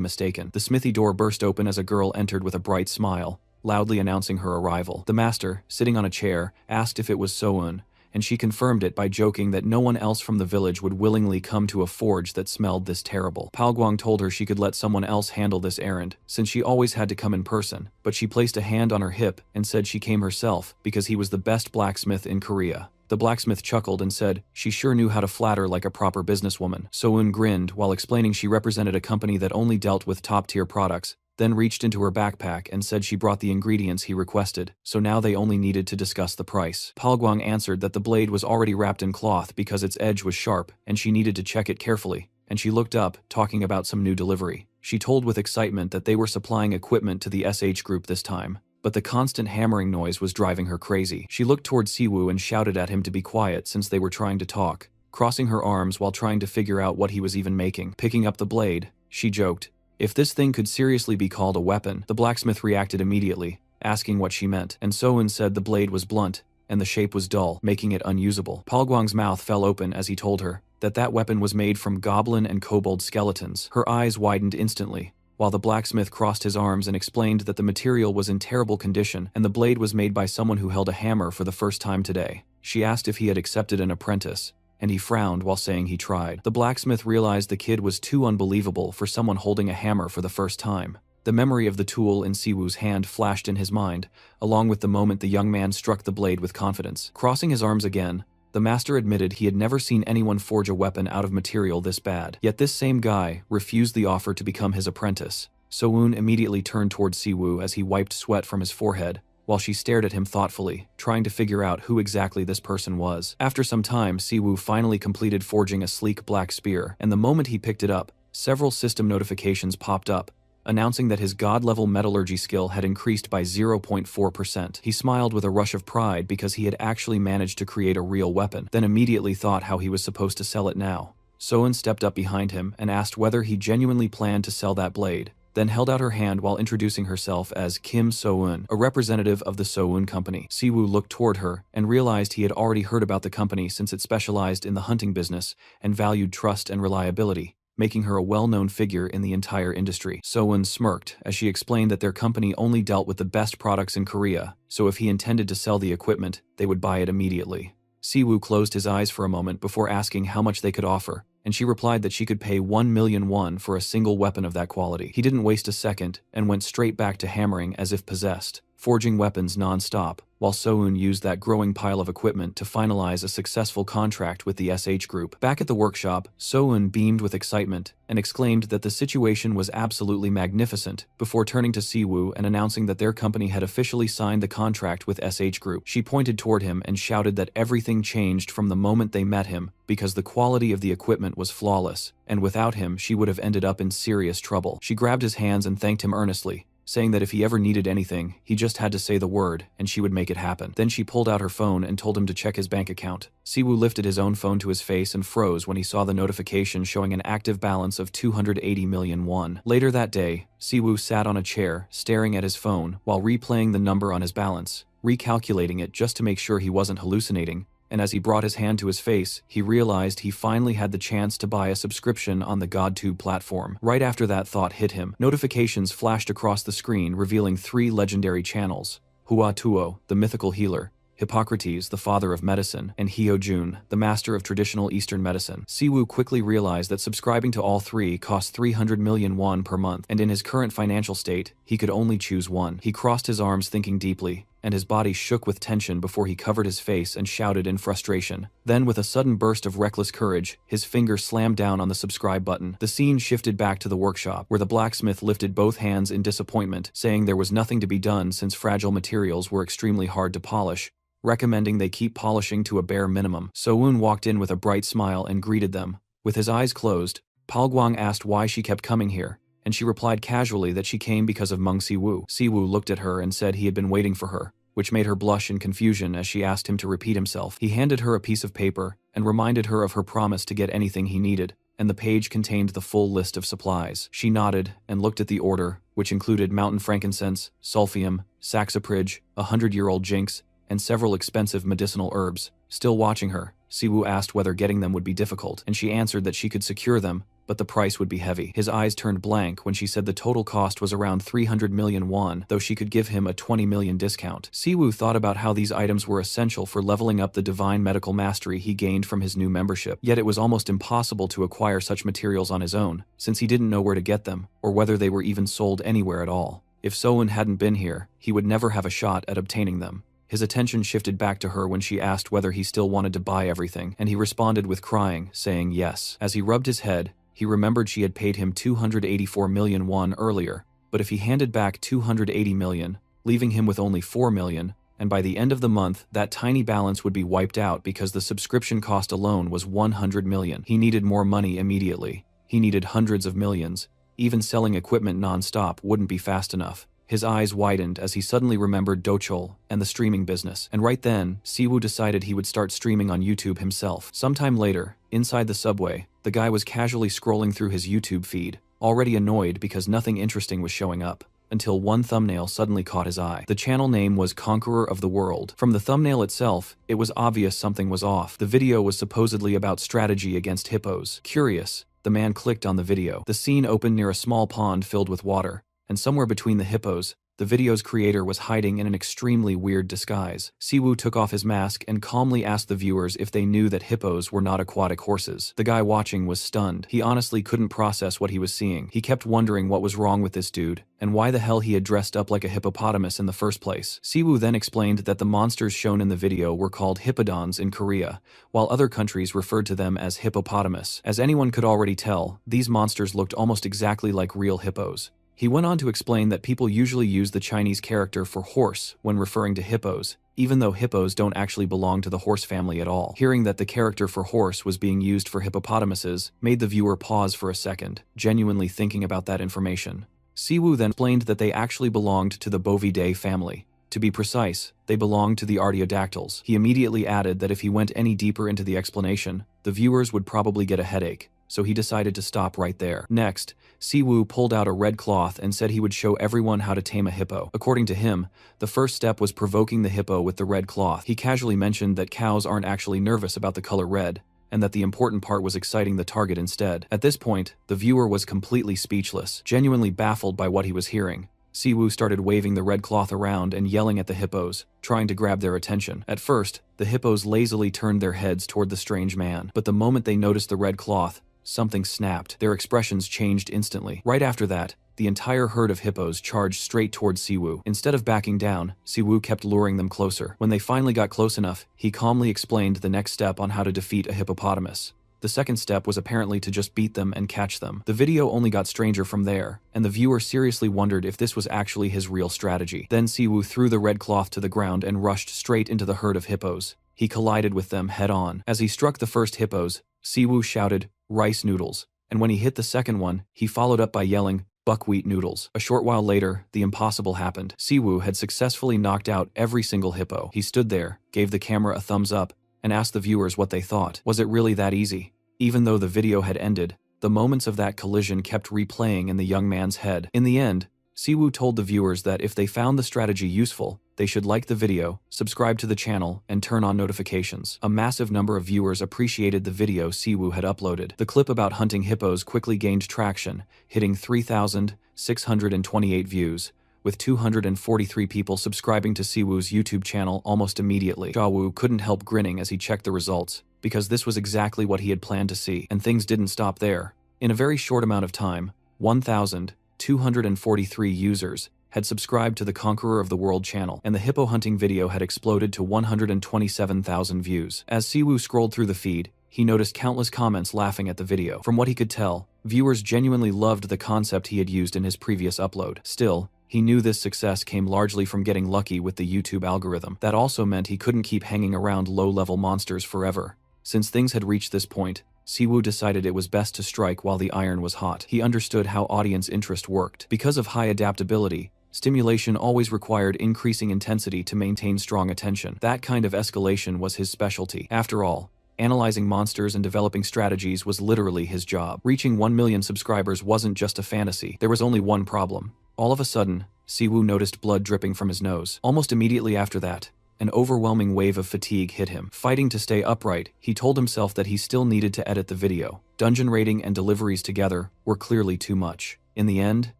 mistaken. The smithy door burst open as a girl entered with a bright smile, loudly announcing her arrival. The master, sitting on a chair, asked if it was So-eun, and she confirmed it by joking that no one else from the village would willingly come to a forge that smelled this terrible. Palguang told her she could let someone else handle this errand, since she always had to come in person, but she placed a hand on her hip and said she came herself because he was the best blacksmith in Korea. The blacksmith chuckled and said she sure knew how to flatter like a proper businesswoman. So-eun grinned while explaining she represented a company that only dealt with top-tier products, then reached into her backpack and said she brought the ingredients he requested, so now they only needed to discuss the price. Palguang answered that the blade was already wrapped in cloth because its edge was sharp, and she needed to check it carefully, and she looked up, talking about some new delivery. She told with excitement that they were supplying equipment to the SH group this time, but the constant hammering noise was driving her crazy. She looked toward Siwoo and shouted at him to be quiet since they were trying to talk, crossing her arms while trying to figure out what he was even making. Picking up the blade, she joked, "If this thing could seriously be called a weapon." The blacksmith reacted immediately, asking what she meant, and So-eun said the blade was blunt, and the shape was dull, making it unusable. Palguang's mouth fell open as he told her that that weapon was made from goblin and kobold skeletons. Her eyes widened instantly, while the blacksmith crossed his arms and explained that the material was in terrible condition and the blade was made by someone who held a hammer for the first time today. She asked if he had accepted an apprentice, and he frowned while saying he tried. The blacksmith realized the kid was too unbelievable for someone holding a hammer for the first time. The memory of the tool in Siwoo's hand flashed in his mind, along with the moment the young man struck the blade with confidence. Crossing his arms again, the master admitted he had never seen anyone forge a weapon out of material this bad. Yet this same guy refused the offer to become his apprentice. So-eun immediately turned towards Siwoo as he wiped sweat from his forehead, while she stared at him thoughtfully, trying to figure out who exactly this person was. After some time, Siwoo finally completed forging a sleek black spear, and the moment he picked it up, several system notifications popped up, announcing that his god-level metallurgy skill had increased by 0.4%. He smiled with a rush of pride because he had actually managed to create a real weapon, then immediately thought how he was supposed to sell it now. So-eun stepped up behind him and asked whether he genuinely planned to sell that blade, then held out her hand while introducing herself as Kim So-eun, a representative of the So-eun Company. Siwoo looked toward her and realized he had already heard about the company since it specialized in the hunting business and valued trust and reliability, making her a well-known figure in the entire industry. So-eun smirked as she explained that their company only dealt with the best products in Korea, so if he intended to sell the equipment, they would buy it immediately. Siwoo closed his eyes for a moment before asking how much they could offer, and she replied that she could pay 1 million won for a single weapon of that quality. He didn't waste a second and went straight back to hammering as if possessed, forging weapons non-stop, while So-eun used that growing pile of equipment to finalize a successful contract with the SH Group. Back at the workshop, So-eun beamed with excitement and exclaimed that the situation was absolutely magnificent before turning to Siwoo and announcing that their company had officially signed the contract with SH Group. She pointed toward him and shouted that everything changed from the moment they met him because the quality of the equipment was flawless, and without him she would have ended up in serious trouble. She grabbed his hands and thanked him earnestly, saying that if he ever needed anything, he just had to say the word, and she would make it happen. Then she pulled out her phone and told him to check his bank account. Siwoo lifted his own phone to his face and froze when he saw the notification showing an active balance of 280 million won. Later that day, Siwoo sat on a chair, staring at his phone, while replaying the number on his balance, recalculating it just to make sure he wasn't hallucinating, and as he brought his hand to his face, he realized he finally had the chance to buy a subscription on the GodTube platform. Right after that thought hit him, notifications flashed across the screen revealing 3 legendary channels: Hua Tuo, the mythical healer; Hippocrates, the father of medicine; and Hyojun, the master of traditional Eastern medicine. Siwoo quickly realized that subscribing to all 3 cost 300 million won per month, and in his current financial state, he could only choose one. He crossed his arms thinking deeply, and his body shook with tension before he covered his face and shouted in frustration. Then, with a sudden burst of reckless courage, his finger slammed down on the subscribe button. The scene shifted back to the workshop, where the blacksmith lifted both hands in disappointment, saying there was nothing to be done since fragile materials were extremely hard to polish, recommending they keep polishing to a bare minimum. So-eun walked in with a bright smile and greeted them. With his eyes closed, Palguang asked why she kept coming here, and she replied casually that she came because of Meng Siwoo. Siwoo looked at her and said he had been waiting for her, which made her blush in confusion as she asked him to repeat himself. He handed her a piece of paper and reminded her of her promise to get anything he needed, and the page contained the full list of supplies. She nodded and looked at the order, which included mountain frankincense, sulfium, saxifrage, 100-year-old jinx, and several expensive medicinal herbs. Still watching her, Siwoo asked whether getting them would be difficult, and she answered that she could secure them, but the price would be heavy. His eyes turned blank when she said the total cost was around 300 million won, though she could give him a 20 million discount. Siwoo thought about how these items were essential for leveling up the divine medical mastery he gained from his new membership, yet it was almost impossible to acquire such materials on his own, since he didn't know where to get them, or whether they were even sold anywhere at all. If So-eun hadn't been here, he would never have a shot at obtaining them. His attention shifted back to her when she asked whether he still wanted to buy everything, and he responded with crying, saying yes. As he rubbed his head, he remembered she had paid him 284 million won earlier, but if he handed back 280 million, leaving him with only 4 million, and by the end of the month, that tiny balance would be wiped out because the subscription cost alone was 100 million. He needed more money immediately. He needed hundreds of millions. Even selling equipment non-stop wouldn't be fast enough. His eyes widened as he suddenly remembered Dochol and the streaming business. And right then, Siwoo decided he would start streaming on YouTube himself. Sometime later, inside the subway, the guy was casually scrolling through his YouTube feed, already annoyed because nothing interesting was showing up, until one thumbnail suddenly caught his eye. The channel name was Conqueror of the World. From the thumbnail itself, it was obvious something was off. The video was supposedly about strategy against hippos. Curious, the man clicked on the video. The scene opened near a small pond filled with water, and somewhere between the hippos, the video's creator was hiding in an extremely weird disguise. Siwoo took off his mask and calmly asked the viewers if they knew that hippos were not aquatic horses. The guy watching was stunned. He honestly couldn't process what he was seeing. He kept wondering what was wrong with this dude, and why the hell he had dressed up like a hippopotamus in the first place. Siwoo then explained that the monsters shown in the video were called hippodons in Korea, while other countries referred to them as hippopotamus. As anyone could already tell, these monsters looked almost exactly like real hippos. He went on to explain that people usually use the Chinese character for horse when referring to hippos, even though hippos don't actually belong to the horse family at all. Hearing that the character for horse was being used for hippopotamuses made the viewer pause for a second, genuinely thinking about that information. Siwoo then explained that they actually belonged to the Bovidae family. To be precise, they belonged to the artiodactyls. He immediately added that if he went any deeper into the explanation, the viewers would probably get a headache, so he decided to stop right there. Next, Siwoo pulled out a red cloth and said he would show everyone how to tame a hippo. According to him, the first step was provoking the hippo with the red cloth. He casually mentioned that cows aren't actually nervous about the color red, and that the important part was exciting the target instead. At this point, the viewer was completely speechless, genuinely baffled by what he was hearing. Siwoo started waving the red cloth around and yelling at the hippos, trying to grab their attention. At first, the hippos lazily turned their heads toward the strange man, but the moment they noticed the red cloth, something snapped. Their expressions changed instantly. Right after that, the entire herd of hippos charged straight towards Siwoo. Instead of backing down, Siwoo kept luring them closer. When they finally got close enough, he calmly explained the next step on how to defeat a hippopotamus. The second step was apparently to just beat them and catch them. The video only got stranger from there, and the viewer seriously wondered if this was actually his real strategy. Then Siwoo threw the red cloth to the ground and rushed straight into the herd of hippos. He collided with them head-on. As he struck the first hippos, Siwoo shouted, "Rice noodles," and when he hit the second one, he followed up by yelling, "Buckwheat noodles." A short while later, the impossible happened. Siwoo had successfully knocked out every single hippo. He stood there, gave the camera a thumbs up, and asked the viewers what they thought. Was it really that easy? Even though the video had ended, the moments of that collision kept replaying in the young man's head. In the end, Siwoo told the viewers that if they found the strategy useful, they should like the video, subscribe to the channel, and turn on notifications. A massive number of viewers appreciated the video Siwoo had uploaded. The clip about hunting hippos quickly gained traction, hitting 3,628 views, with 243 people subscribing to Siwoo's YouTube channel almost immediately. Siwoo couldn't help grinning as he checked the results, because this was exactly what he had planned to see, and things didn't stop there. In a very short amount of time, 1,243 users, had subscribed to the Conqueror of the World channel, and the hippo hunting video had exploded to 127,000 views. As Siwoo scrolled through the feed, he noticed countless comments laughing at the video. From what he could tell, viewers genuinely loved the concept he had used in his previous upload. Still, he knew this success came largely from getting lucky with the YouTube algorithm. That also meant he couldn't keep hanging around low-level monsters forever. Since things had reached this point, Siwoo decided it was best to strike while the iron was hot. He understood how audience interest worked. Because of high adaptability, stimulation always required increasing intensity to maintain strong attention. That kind of escalation was his specialty. After all, analyzing monsters and developing strategies was literally his job. Reaching 1 million subscribers wasn't just a fantasy. There was only one problem. All of a sudden, Siwoo noticed blood dripping from his nose. Almost immediately after that, an overwhelming wave of fatigue hit him. Fighting to stay upright, he told himself that he still needed to edit the video. Dungeon raiding and deliveries together were clearly too much. In the end,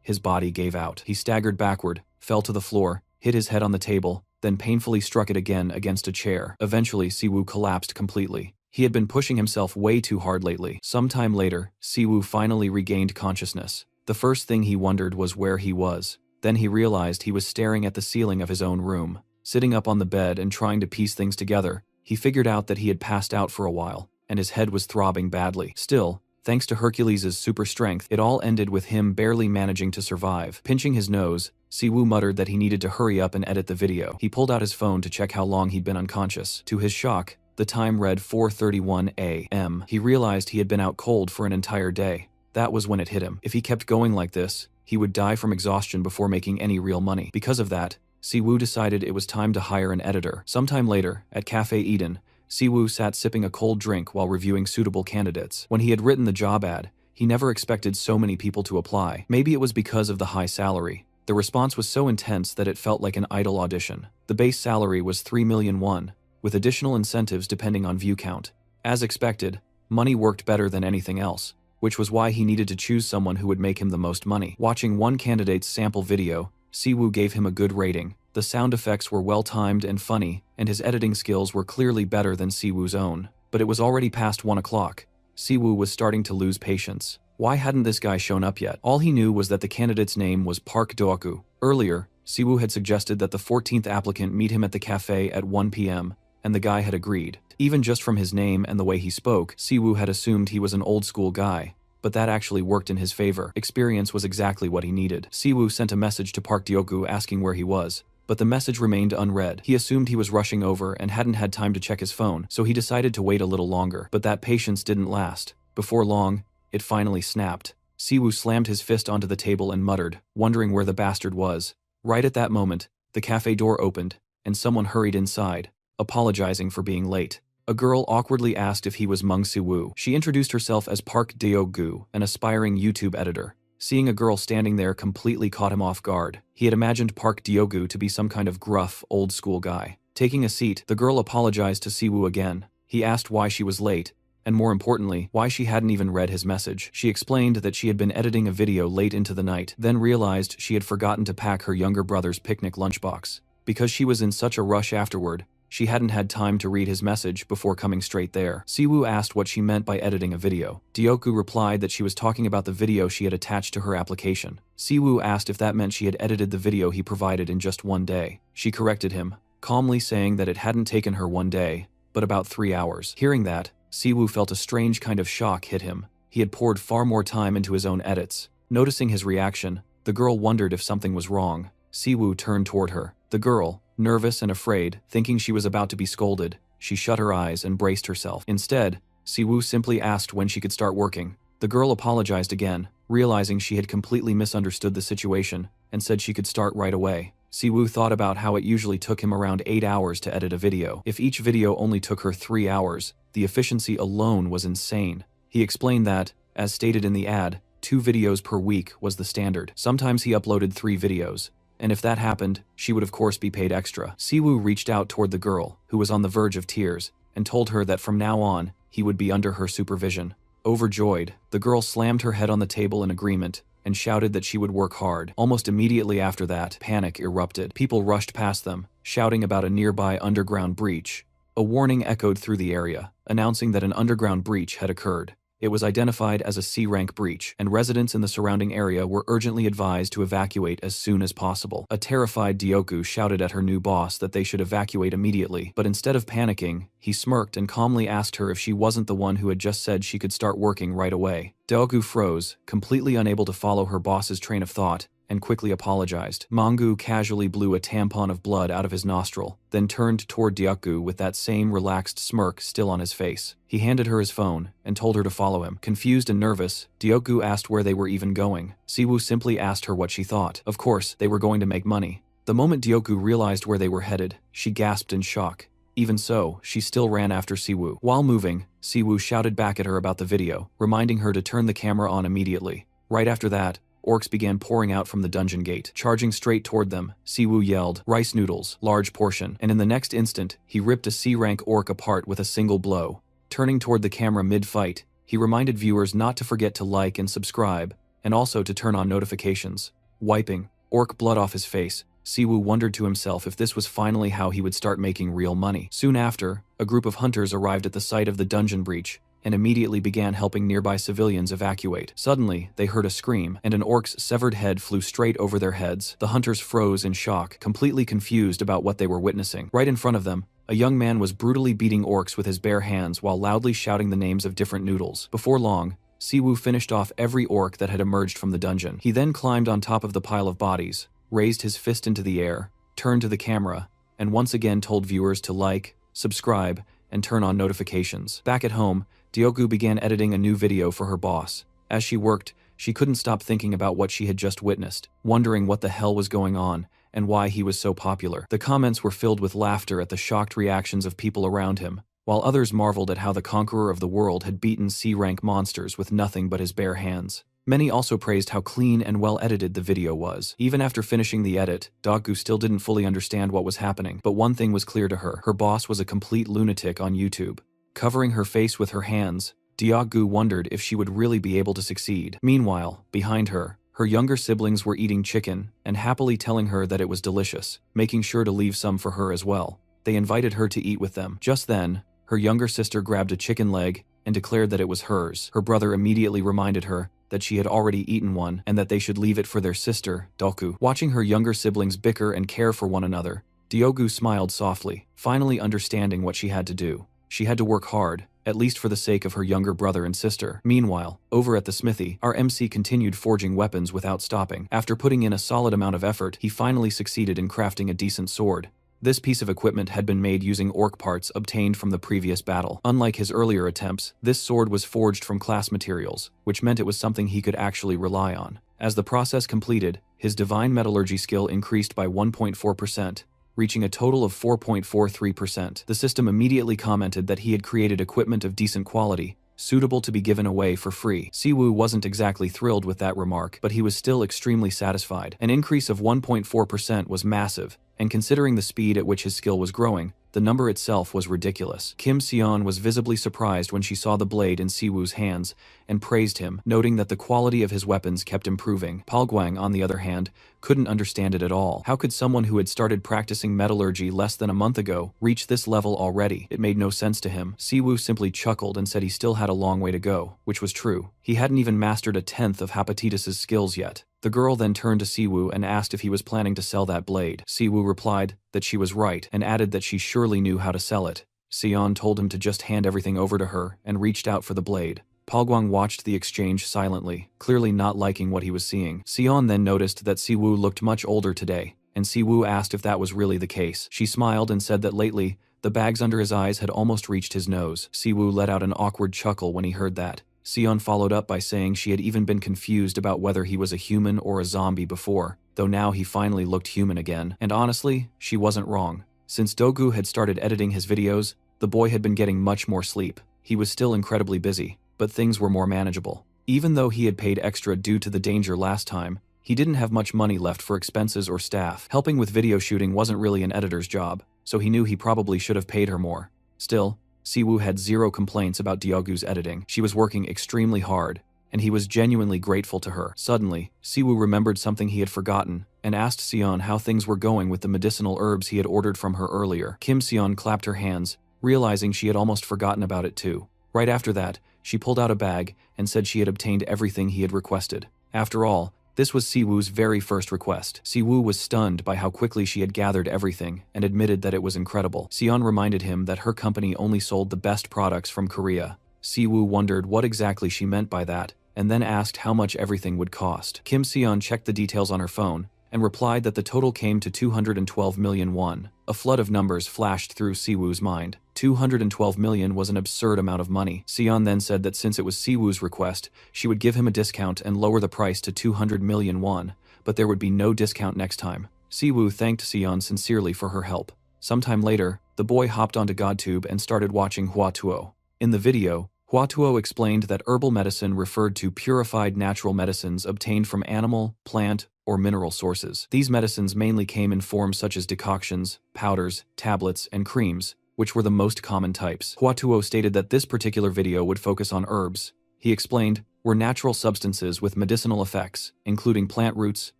his body gave out. He staggered backward, fell to the floor, hit his head on the table, then painfully struck it again against a chair. Eventually, Siwoo collapsed completely. He had been pushing himself way too hard lately. Sometime later, Siwoo finally regained consciousness. The first thing he wondered was where he was. Then he realized he was staring at the ceiling of his own room. Sitting up on the bed and trying to piece things together, he figured out that he had passed out for a while, and his head was throbbing badly. Still, thanks to Hercules' super strength, it all ended with him barely managing to survive. Pinching his nose, Siwoo muttered that he needed to hurry up and edit the video. He pulled out his phone to check how long he'd been unconscious. To his shock, the time read 4:31 a.m. He realized he had been out cold for an entire day. That was when it hit him. If he kept going like this, he would die from exhaustion before making any real money. Because of that, Siwoo decided it was time to hire an editor. Sometime later, at Cafe Eden, Siwoo sat sipping a cold drink while reviewing suitable candidates. When he had written the job ad, he never expected so many people to apply. Maybe it was because of the high salary. The response was so intense that it felt like an idol audition. The base salary was 3 million won, with additional incentives depending on view count. As expected, money worked better than anything else, which was why he needed to choose someone who would make him the most money. Watching one candidate's sample video, Siwoo gave him a good rating. The sound effects were well-timed and funny, and his editing skills were clearly better than Siwoo's own. But it was already past 1 o'clock. Siwoo was starting to lose patience. Why hadn't this guy shown up yet? All he knew was that the candidate's name was Park Do-ku. Earlier, Siwoo had suggested that the 14th applicant meet him at the cafe at 1 p.m., and the guy had agreed. Even just from his name and the way he spoke, Siwoo had assumed he was an old-school guy. But that actually worked in his favor. Experience was exactly what he needed. Siwoo sent a message to Park Do-ku asking where he was, but the message remained unread. He assumed he was rushing over and hadn't had time to check his phone, so he decided to wait a little longer. But that patience didn't last. Before long, it finally snapped. Siwoo slammed his fist onto the table and muttered, wondering where the bastard was. Right at that moment, the cafe door opened, and someone hurried inside, apologizing for being late. A girl awkwardly asked if he was Mung Siwoo. She introduced herself as Park Do-ku, an aspiring YouTube editor. Seeing a girl standing there completely caught him off guard. He had imagined Park Do-ku to be some kind of gruff, old-school guy. Taking a seat, the girl apologized to Siwoo again. He asked why she was late, and more importantly, why she hadn't even read his message. She explained that she had been editing a video late into the night, then realized she had forgotten to pack her younger brother's picnic lunchbox. Because she was in such a rush afterward, she hadn't had time to read his message before coming straight there. Siwoo asked what she meant by editing a video. Do-ku replied that she was talking about the video she had attached to her application. Siwoo asked if that meant she had edited the video he provided in just 1 day. She corrected him, calmly saying that it hadn't taken her 1 day, but about 3 hours. Hearing that, Siwoo felt a strange kind of shock hit him. He had poured far more time into his own edits. Noticing his reaction, the girl wondered if something was wrong. Siwoo turned toward her. The girl, nervous and afraid, thinking she was about to be scolded, she shut her eyes and braced herself. Instead, Siwoo simply asked when she could start working. The girl apologized again, realizing she had completely misunderstood the situation, and said she could start right away. Siwoo thought about how it usually took him around 8 hours to edit a video. If each video only took her 3 hours, the efficiency alone was insane. He explained that, as stated in the ad, 2 videos per week was the standard. Sometimes he uploaded 3 videos, and if that happened, she would of course be paid extra. Siwoo reached out toward the girl, who was on the verge of tears, and told her that from now on, he would be under her supervision. Overjoyed, the girl slammed her head on the table in agreement, and shouted that she would work hard. Almost immediately after that, panic erupted. People rushed past them, shouting about a nearby underground breach. A warning echoed through the area, announcing that an underground breach had occurred. It was identified as a C-rank breach, and residents in the surrounding area were urgently advised to evacuate as soon as possible. A terrified Dioku shouted at her new boss that they should evacuate immediately, but instead of panicking, he smirked and calmly asked her if she wasn't the one who had just said she could start working right away. Dioku froze, completely unable to follow her boss's train of thought, and quickly apologized. Mangu casually blew a tampon of blood out of his nostril, then turned toward Dioku with that same relaxed smirk still on his face. He handed her his phone and told her to follow him. Confused and nervous, Dioku asked where they were even going. Siwoo simply asked her what she thought. Of course, they were going to make money. The moment Dioku realized where they were headed, she gasped in shock. Even so, she still ran after Siwoo. While moving, Siwoo shouted back at her about the video, reminding her to turn the camera on immediately. Right after that, orcs began pouring out from the dungeon gate. Charging straight toward them, Siwoo yelled, "Rice noodles, large portion," and in the next instant, he ripped a C-rank orc apart with a single blow. Turning toward the camera mid-fight, he reminded viewers not to forget to like and subscribe, and also to turn on notifications. Wiping orc blood off his face, Siwoo wondered to himself if this was finally how he would start making real money. Soon after, a group of hunters arrived at the site of the dungeon breach, and immediately began helping nearby civilians evacuate. Suddenly, they heard a scream, and an orc's severed head flew straight over their heads. The hunters froze in shock, completely confused about what they were witnessing. Right in front of them, a young man was brutally beating orcs with his bare hands while loudly shouting the names of different noodles. Before long, Siwoo finished off every orc that had emerged from the dungeon. He then climbed on top of the pile of bodies, raised his fist into the air, turned to the camera, and once again told viewers to like, subscribe, and turn on notifications. Back at home, Dioku began editing a new video for her boss. As she worked, she couldn't stop thinking about what she had just witnessed, wondering what the hell was going on and why he was so popular. The comments were filled with laughter at the shocked reactions of people around him, while others marveled at how the conqueror of the world had beaten C-rank monsters with nothing but his bare hands. Many also praised how clean and well-edited the video was. Even after finishing the edit, Dioku still didn't fully understand what was happening, but one thing was clear to her. Her boss was a complete lunatic on YouTube. Covering her face with her hands, Dioku wondered if she would really be able to succeed. Meanwhile, behind her, her younger siblings were eating chicken and happily telling her that it was delicious, making sure to leave some for her as well. They invited her to eat with them. Just then, her younger sister grabbed a chicken leg and declared that it was hers. Her brother immediately reminded her that she had already eaten one and that they should leave it for their sister, Dioku. Watching her younger siblings bicker and care for one another, Dioku smiled softly, finally understanding what she had to do. She had to work hard, at least for the sake of her younger brother and sister. Meanwhile, over at the smithy, our MC continued forging weapons without stopping. After putting in a solid amount of effort, he finally succeeded in crafting a decent sword. This piece of equipment had been made using orc parts obtained from the previous battle. Unlike his earlier attempts, this sword was forged from class materials, which meant it was something he could actually rely on. As the process completed, his divine metallurgy skill increased by 1.4%, reaching a total of 4.43%. The system immediately commented that he had created equipment of decent quality, suitable to be given away for free. Siwoo wasn't exactly thrilled with that remark, but he was still extremely satisfied. An increase of 1.4% was massive, and considering the speed at which his skill was growing, the number itself was ridiculous. Kim Seon was visibly surprised when she saw the blade in Siwoo's hands, and praised him, noting that the quality of his weapons kept improving. Palguang, on the other hand, couldn't understand it at all. How could someone who had started practicing metallurgy less than a month ago reach this level already? It made no sense to him. Siwoo simply chuckled and said he still had a long way to go, which was true. He hadn't even mastered a tenth of Hepatitis' skills yet. The girl then turned to Siwoo and asked if he was planning to sell that blade. Siwoo replied that she was right and added that she surely knew how to sell it. Seon told him to just hand everything over to her and reached out for the blade. Palguang watched the exchange silently, clearly not liking what he was seeing. Seon then noticed that Siwoo looked much older today, and Siwoo asked if that was really the case. She smiled and said that lately, the bags under his eyes had almost reached his nose. Siwoo let out an awkward chuckle when he heard that. Seon followed up by saying she had even been confused about whether he was a human or a zombie before, though now he finally looked human again. And honestly, she wasn't wrong. Since Dogu had started editing his videos, the boy had been getting much more sleep. He was still incredibly busy, but things were more manageable. Even though he had paid extra due to the danger last time, he didn't have much money left for expenses or staff. Helping with video shooting wasn't really an editor's job, so he knew he probably should have paid her more. Still, Siwoo had zero complaints about Diogu's editing. She was working extremely hard, and he was genuinely grateful to her. Suddenly, Siwoo remembered something he had forgotten, and asked Seon how things were going with the medicinal herbs he had ordered from her earlier. Kim Seon clapped her hands, realizing she had almost forgotten about it too. Right after that, She pulled out a bag and said she had obtained everything he had requested. After all, this was Siwoo's very first request. Siwoo was stunned by how quickly she had gathered everything and admitted that it was incredible. Seon reminded him that her company only sold the best products from Korea. Siwoo wondered what exactly she meant by that, and then asked how much everything would cost. Kim Seon checked the details on her phone and replied that the total came to 212 million won. A flood of numbers flashed through Siwoo's mind. 212 million was an absurd amount of money. Seon then said that since it was Siwoo's request, she would give him a discount and lower the price to 200 million won, but there would be no discount next time. Siwoo thanked Seon sincerely for her help. Sometime later, the boy hopped onto GodTube and started watching Hwatuo. In the video, Hwatuo explained that herbal medicine referred to purified natural medicines obtained from animal, plant, or mineral sources. These medicines mainly came in forms such as decoctions, powders, tablets, and creams, which were the most common types. Hwatuo stated that this particular video would focus on herbs. He explained, were natural substances with medicinal effects, including plant roots,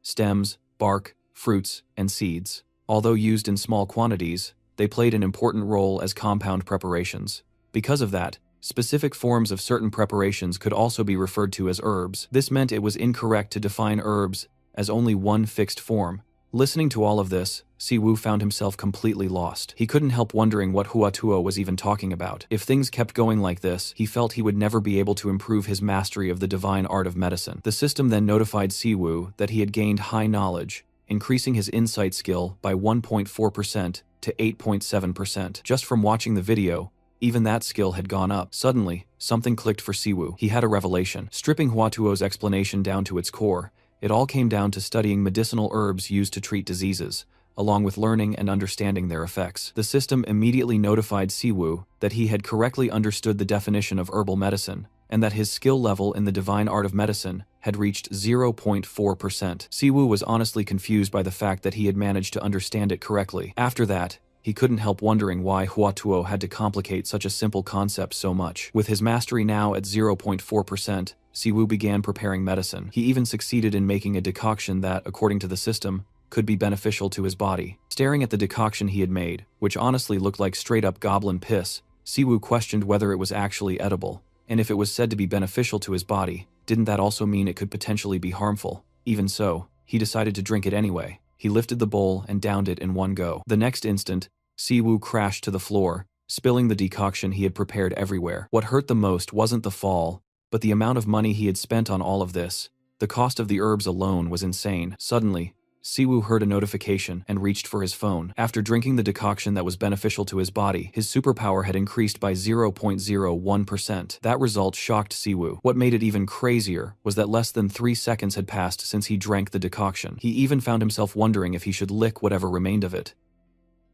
stems, bark, fruits, and seeds. Although used in small quantities, they played an important role as compound preparations. Because of that, specific forms of certain preparations could also be referred to as herbs. This meant it was incorrect to define herbs as only one fixed form. Listening to all of this, Siwoo found himself completely lost. He couldn't help wondering what Hwatuo was even talking about. If things kept going like this, he felt he would never be able to improve his mastery of the divine art of medicine. The system then notified Siwoo that he had gained high knowledge, increasing his insight skill by 1.4% to 8.7%. Just from watching the video, even that skill had gone up. Suddenly, something clicked for Siwoo. He had a revelation. Stripping Hwatuo's explanation down to its core, it all came down to studying medicinal herbs used to treat diseases, along with learning and understanding their effects. The system immediately notified Siwoo that he had correctly understood the definition of herbal medicine, and that his skill level in the divine art of medicine had reached 0.4%. Siwoo was honestly confused by the fact that he had managed to understand it correctly. After that, he couldn't help wondering why Hwatuo had to complicate such a simple concept so much. With his mastery now at 0.4%, Siwoo began preparing medicine. He even succeeded in making a decoction that, according to the system, could be beneficial to his body. Staring at the decoction he had made, which honestly looked like straight-up goblin piss, Siwoo questioned whether it was actually edible, and if it was said to be beneficial to his body, didn't that also mean it could potentially be harmful? Even so, he decided to drink it anyway. He lifted the bowl and downed it in one go. The next instant, Siwoo crashed to the floor, spilling the decoction he had prepared everywhere. What hurt the most wasn't the fall, but the amount of money he had spent on all of this. The cost of the herbs alone was insane. Suddenly, Siwoo heard a notification and reached for his phone. After drinking the decoction that was beneficial to his body, his superpower had increased by 0.01%. That result shocked Siwoo. What made it even crazier was that less than 3 seconds had passed since he drank the decoction. He even found himself wondering if he should lick whatever remained of it.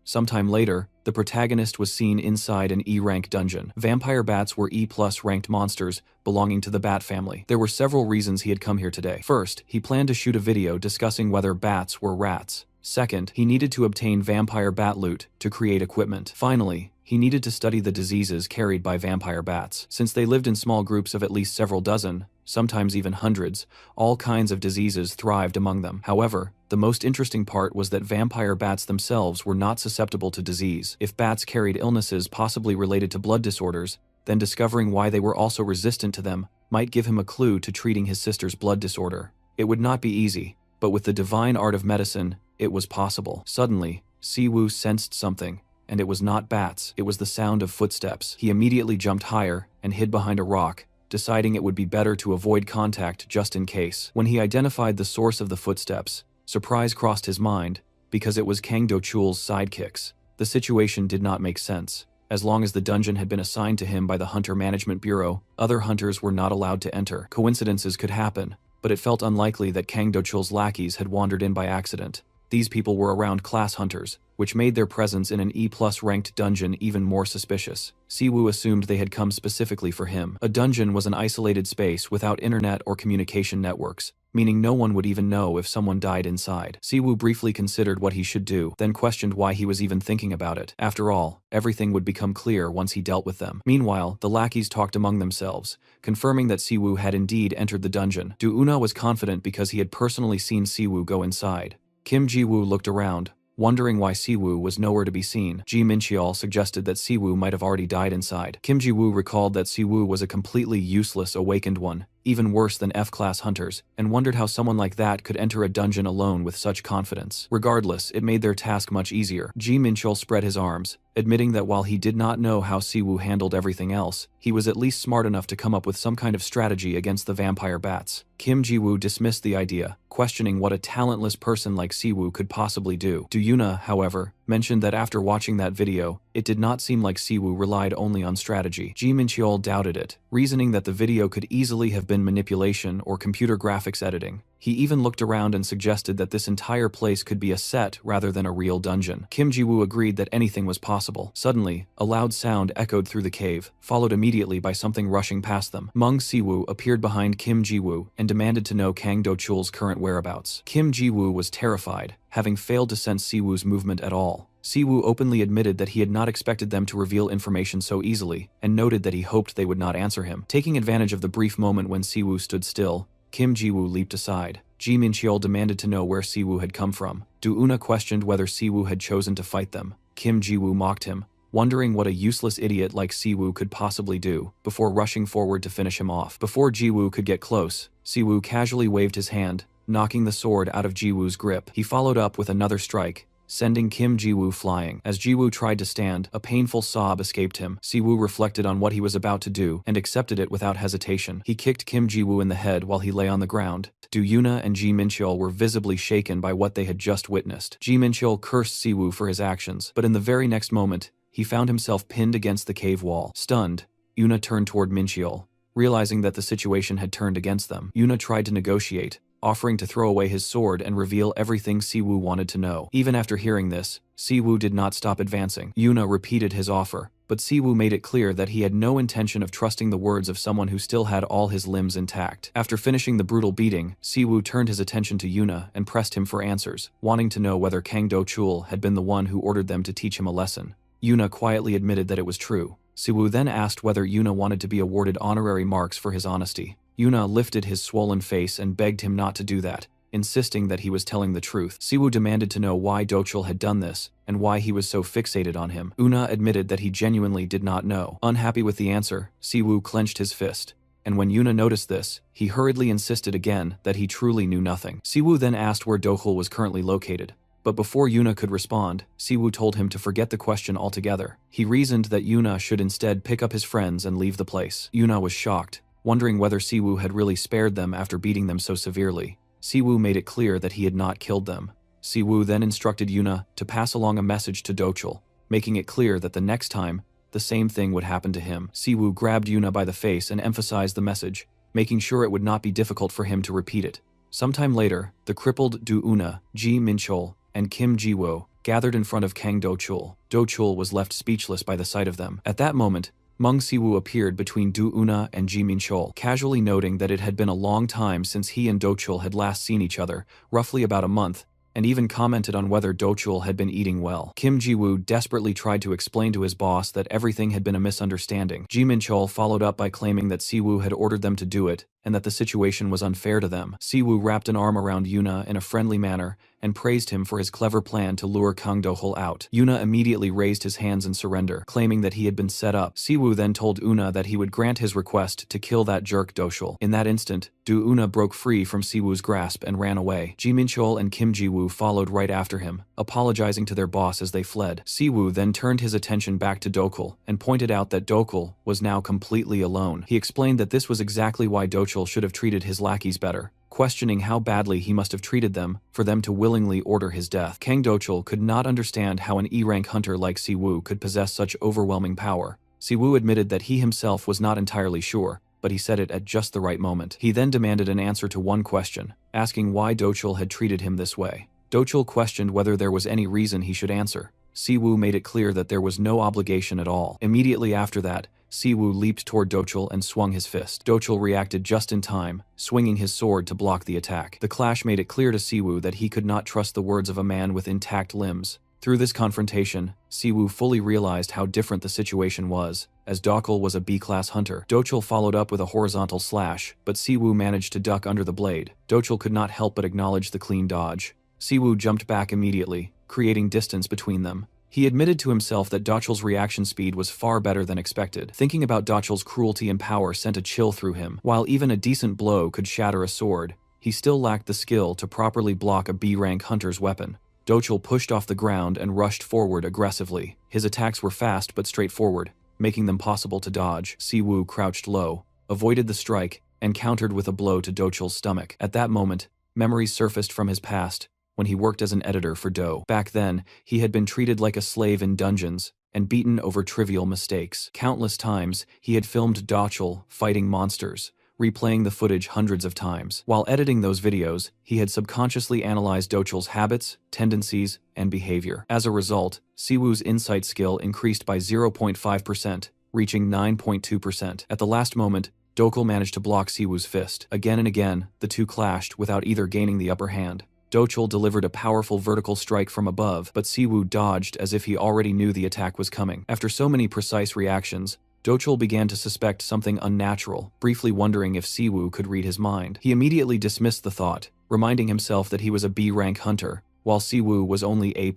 Sometime later, the protagonist was seen inside an E-rank dungeon. Vampire bats were E+ ranked monsters belonging to the bat family. There were several reasons he had come here today. First, he planned to shoot a video discussing whether bats were rats. Second, he needed to obtain vampire bat loot to create equipment. Finally, he needed to study the diseases carried by vampire bats. Since they lived in small groups of at least several dozen, sometimes even hundreds, all kinds of diseases thrived among them. However, the most interesting part was that vampire bats themselves were not susceptible to disease. If bats carried illnesses possibly related to blood disorders, then discovering why they were also resistant to them might give him a clue to treating his sister's blood disorder. It would not be easy, but with the divine art of medicine, it was possible. Suddenly, Siwoo sensed something, and it was not bats, it was the sound of footsteps. He immediately jumped higher and hid behind a rock, deciding it would be better to avoid contact just in case. When he identified the source of the footsteps, surprise crossed his mind, because it was Kang Do-chul's sidekicks. The situation did not make sense. As long as the dungeon had been assigned to him by the Hunter Management Bureau, other hunters were not allowed to enter. Coincidences could happen, but it felt unlikely that Kang Do-chul's lackeys had wandered in by accident. These people were around class hunters, which made their presence in an E+ ranked dungeon even more suspicious. Siwoo assumed they had come specifically for him. A dungeon was an isolated space without internet or communication networks, meaning no one would even know if someone died inside. Siwoo briefly considered what he should do, then questioned why he was even thinking about it. After all, everything would become clear once he dealt with them. Meanwhile, the lackeys talked among themselves, confirming that Siwoo had indeed entered the dungeon. Do-una was confident because he had personally seen Siwoo go inside. Kim Ji-woo looked around, Wondering why Siwoo was nowhere to be seen, Ji Mincheol suggested that Siwoo might have already died inside. Kim Ji-woo recalled that Siwoo was a completely useless awakened one, even worse than F-class hunters, and wondered how someone like that could enter a dungeon alone with such confidence. Regardless, it made their task much easier. Ji Mincheol spread his arms, admitting that while he did not know how Siwoo handled everything else, he was at least smart enough to come up with some kind of strategy against the vampire bats. Kim Ji-woo dismissed the idea, questioning what a talentless person like Siwoo could possibly do. Do Yuna, however, mentioned that after watching that video, it did not seem like Siwoo relied only on strategy. Ji Mincheol doubted it, reasoning that the video could easily have been manipulation or computer graphics editing. He even looked around and suggested that this entire place could be a set rather than a real dungeon. Kim Ji-woo agreed that anything was possible. Suddenly, a loud sound echoed through the cave, followed immediately by something rushing past them. Meng Siwoo appeared behind Kim Ji-woo and demanded to know Kang Do-chul's current whereabouts. Kim Ji-woo was terrified, having failed to sense Siwoo's movement at all. Siwoo openly admitted that he had not expected them to reveal information so easily, and noted that he hoped they would not answer him. Taking advantage of the brief moment when Siwoo stood still, Kim Ji-woo leaped aside. Ji Mincheol demanded to know where Siwoo had come from. Do-una questioned whether Siwoo had chosen to fight them. Kim Ji-woo mocked him, wondering what a useless idiot like Siwoo could possibly do, before rushing forward to finish him off. Before Ji-woo could get close, Siwoo casually waved his hand, knocking the sword out of Ji-woo's grip. He followed up with another strike, sending Kim Ji-woo flying. As Ji-woo tried to stand, a painful sob escaped him. Siwoo reflected on what he was about to do and accepted it without hesitation. He kicked Kim Ji-woo in the head while he lay on the ground. Do Yuna and Ji Mincheol were visibly shaken by what they had just witnessed. Ji Mincheol cursed Siwoo for his actions, but in the very next moment, he found himself pinned against the cave wall. Stunned, Yuna turned toward Mincheol, realizing that the situation had turned against them. Yuna tried to negotiate, offering to throw away his sword and reveal everything Siwoo wanted to know. Even after hearing this, Siwoo did not stop advancing. Yuna repeated his offer, but Siwoo made it clear that he had no intention of trusting the words of someone who still had all his limbs intact. After finishing the brutal beating, Siwoo turned his attention to Yuna and pressed him for answers, wanting to know whether Kang Do-chul had been the one who ordered them to teach him a lesson. Yuna quietly admitted that it was true. Siwoo then asked whether Yuna wanted to be awarded honorary marks for his honesty. Yuna lifted his swollen face and begged him not to do that, insisting that he was telling the truth. Siwoo demanded to know why Do-chul had done this, and why he was so fixated on him. Yuna admitted that he genuinely did not know. Unhappy with the answer, Siwoo clenched his fist, and when Yuna noticed this, he hurriedly insisted again that he truly knew nothing. Siwoo then asked where Do-chul was currently located, but before Yuna could respond, Siwoo told him to forget the question altogether. He reasoned that Yuna should instead pick up his friends and leave the place. Yuna was shocked, wondering whether Siwoo had really spared them after beating them so severely. Siwoo made it clear that he had not killed them. Siwoo then instructed Yuna to pass along a message to Do-chul, making it clear that the next time, the same thing would happen to him. Siwoo grabbed Yuna by the face and emphasized the message, making sure it would not be difficult for him to repeat it. Sometime later, the crippled Do-una, Ji Mincheol, and Kim Ji-woo gathered in front of Kang Do-chul. Do-chul was left speechless by the sight of them. At that moment, Meng Siwoo appeared between Do-una and Ji Mincheol, casually noting that it had been a long time since he and Do-chul had last seen each other, roughly about a month, and even commented on whether Do-chul had been eating well. Kim Ji-woo desperately tried to explain to his boss that everything had been a misunderstanding. Ji Mincheol followed up by claiming that Siwoo had ordered them to do it, and that the situation was unfair to them. Siwoo wrapped an arm around Yuna in a friendly manner and praised him for his clever plan to lure Kang Do-chul out. Yuna immediately raised his hands in surrender, claiming that he had been set up. Siwoo then told Yuna that he would grant his request to kill that jerk Do-chul. In that instant, Do-una broke free from Siwoo's grasp and ran away. Ji Mincheol and Kim Ji-woo followed right after him, apologizing to their boss as they fled. Siwoo then turned his attention back to Do-chul and pointed out that Do-chul was now completely alone. He explained that this was exactly why Do-chul should have treated his lackeys better, questioning how badly he must have treated them for them to willingly order his death. Kang Do-chul could not understand how an E-rank hunter like Siwoo could possess such overwhelming power. Siwoo admitted that he himself was not entirely sure, but he said it at just the right moment. He then demanded an answer to one question, asking why Do-chul had treated him this way. Do-chul questioned whether there was any reason he should answer. Siwoo made it clear that there was no obligation at all. Immediately after that, Siwoo leaped toward Do-chul and swung his fist. Do-chul reacted just in time, swinging his sword to block the attack. The clash made it clear to Siwoo that he could not trust the words of a man with intact limbs. Through this confrontation, Siwoo fully realized how different the situation was, as Do-chul was a B-class hunter. Do-chul followed up with a horizontal slash, but Siwoo managed to duck under the blade. Do-chul could not help but acknowledge the clean dodge. Siwoo jumped back immediately, creating distance between them. He admitted to himself that Dochel's reaction speed was far better than expected. Thinking about Dochel's cruelty and power sent a chill through him. While even a decent blow could shatter a sword, he still lacked the skill to properly block a B-rank hunter's weapon. Dochel pushed off the ground and rushed forward aggressively. His attacks were fast but straightforward, making them possible to dodge. Siwoo crouched low, avoided the strike, and countered with a blow to Dochel's stomach. At that moment, memories surfaced from his past, when he worked as an editor for Do. Back then, he had been treated like a slave in dungeons and beaten over trivial mistakes. Countless times, he had filmed Dochel fighting monsters, replaying the footage hundreds of times. While editing those videos, he had subconsciously analyzed Dochel's habits, tendencies, and behavior. As a result, Siwoo's insight skill increased by 0.5%, reaching 9.2%. At the last moment, Dochel managed to block Siwoo's fist. Again and again, the two clashed without either gaining the upper hand. Dochel delivered a powerful vertical strike from above, but Siwoo dodged as if he already knew the attack was coming. After so many precise reactions, Dochel began to suspect something unnatural, briefly wondering if Siwoo could read his mind. He immediately dismissed the thought, reminding himself that he was a B-rank hunter, while Siwoo was only A+.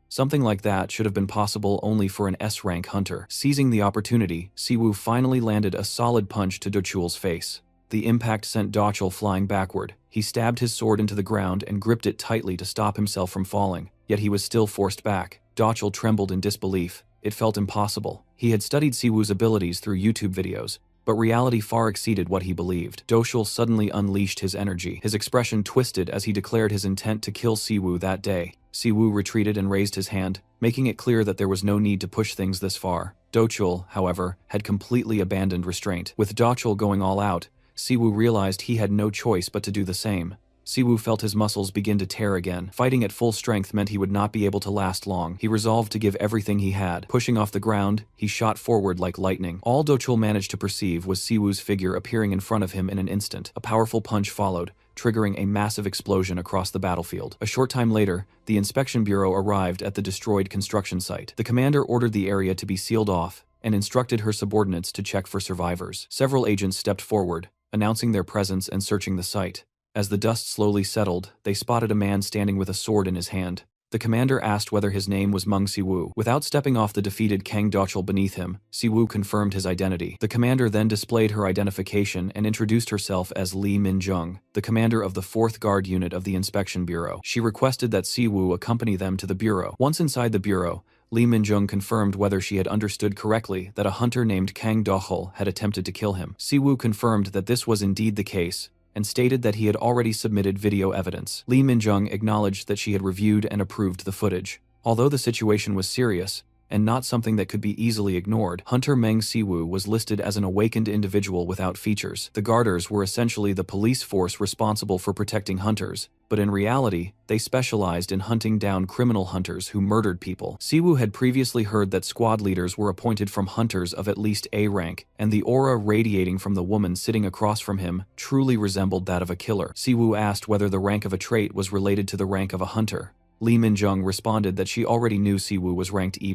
Something like that should have been possible only for an S-rank hunter. Seizing the opportunity, Siwoo finally landed a solid punch to Dochel's face. The impact sent Dochel flying backward. He stabbed his sword into the ground and gripped it tightly to stop himself from falling, yet he was still forced back. Dochel trembled in disbelief. It felt impossible. He had studied Siwoo's abilities through YouTube videos, but reality far exceeded what he believed. Dochel suddenly unleashed his energy. His expression twisted as he declared his intent to kill Siwoo that day. Siwoo retreated and raised his hand, making it clear that there was no need to push things this far. Dochel, however, had completely abandoned restraint. With Dochel going all out, Siwoo realized he had no choice but to do the same. Siwoo felt his muscles begin to tear again. Fighting at full strength meant he would not be able to last long. He resolved to give everything he had. Pushing off the ground, he shot forward like lightning. All Dochel managed to perceive was Siwoo's figure appearing in front of him in an instant. A powerful punch followed, triggering a massive explosion across the battlefield. A short time later, the inspection bureau arrived at the destroyed construction site. The commander ordered the area to be sealed off and instructed her subordinates to check for survivors. Several agents stepped forward, announcing their presence and searching the site. As the dust slowly settled, they spotted a man standing with a sword in his hand. The commander asked whether his name was Meng Siwoo. Without stepping off the defeated Kang Dochel beneath him, Siwoo confirmed his identity. The commander then displayed her identification and introduced herself as Lee Min-jung, the commander of the 4th Guard Unit of the Inspection Bureau. She requested that Siwoo accompany them to the bureau. Once inside the bureau, Lee Min-jung confirmed whether she had understood correctly that a hunter named Kang Dochel had attempted to kill him. Siwoo confirmed that this was indeed the case, and stated that he had already submitted video evidence. Lee Min-jung acknowledged that she had reviewed and approved the footage. Although the situation was serious, and not something that could be easily ignored, Hunter Meng Siwoo was listed as an awakened individual without features. The Guarders were essentially the police force responsible for protecting hunters, but in reality, they specialized in hunting down criminal hunters who murdered people. Siwoo had previously heard that squad leaders were appointed from hunters of at least A rank, and the aura radiating from the woman sitting across from him truly resembled that of a killer. Siwoo asked whether the rank of a trait was related to the rank of a hunter. Lee Min-jung responded that she already knew Siwoo was ranked E+.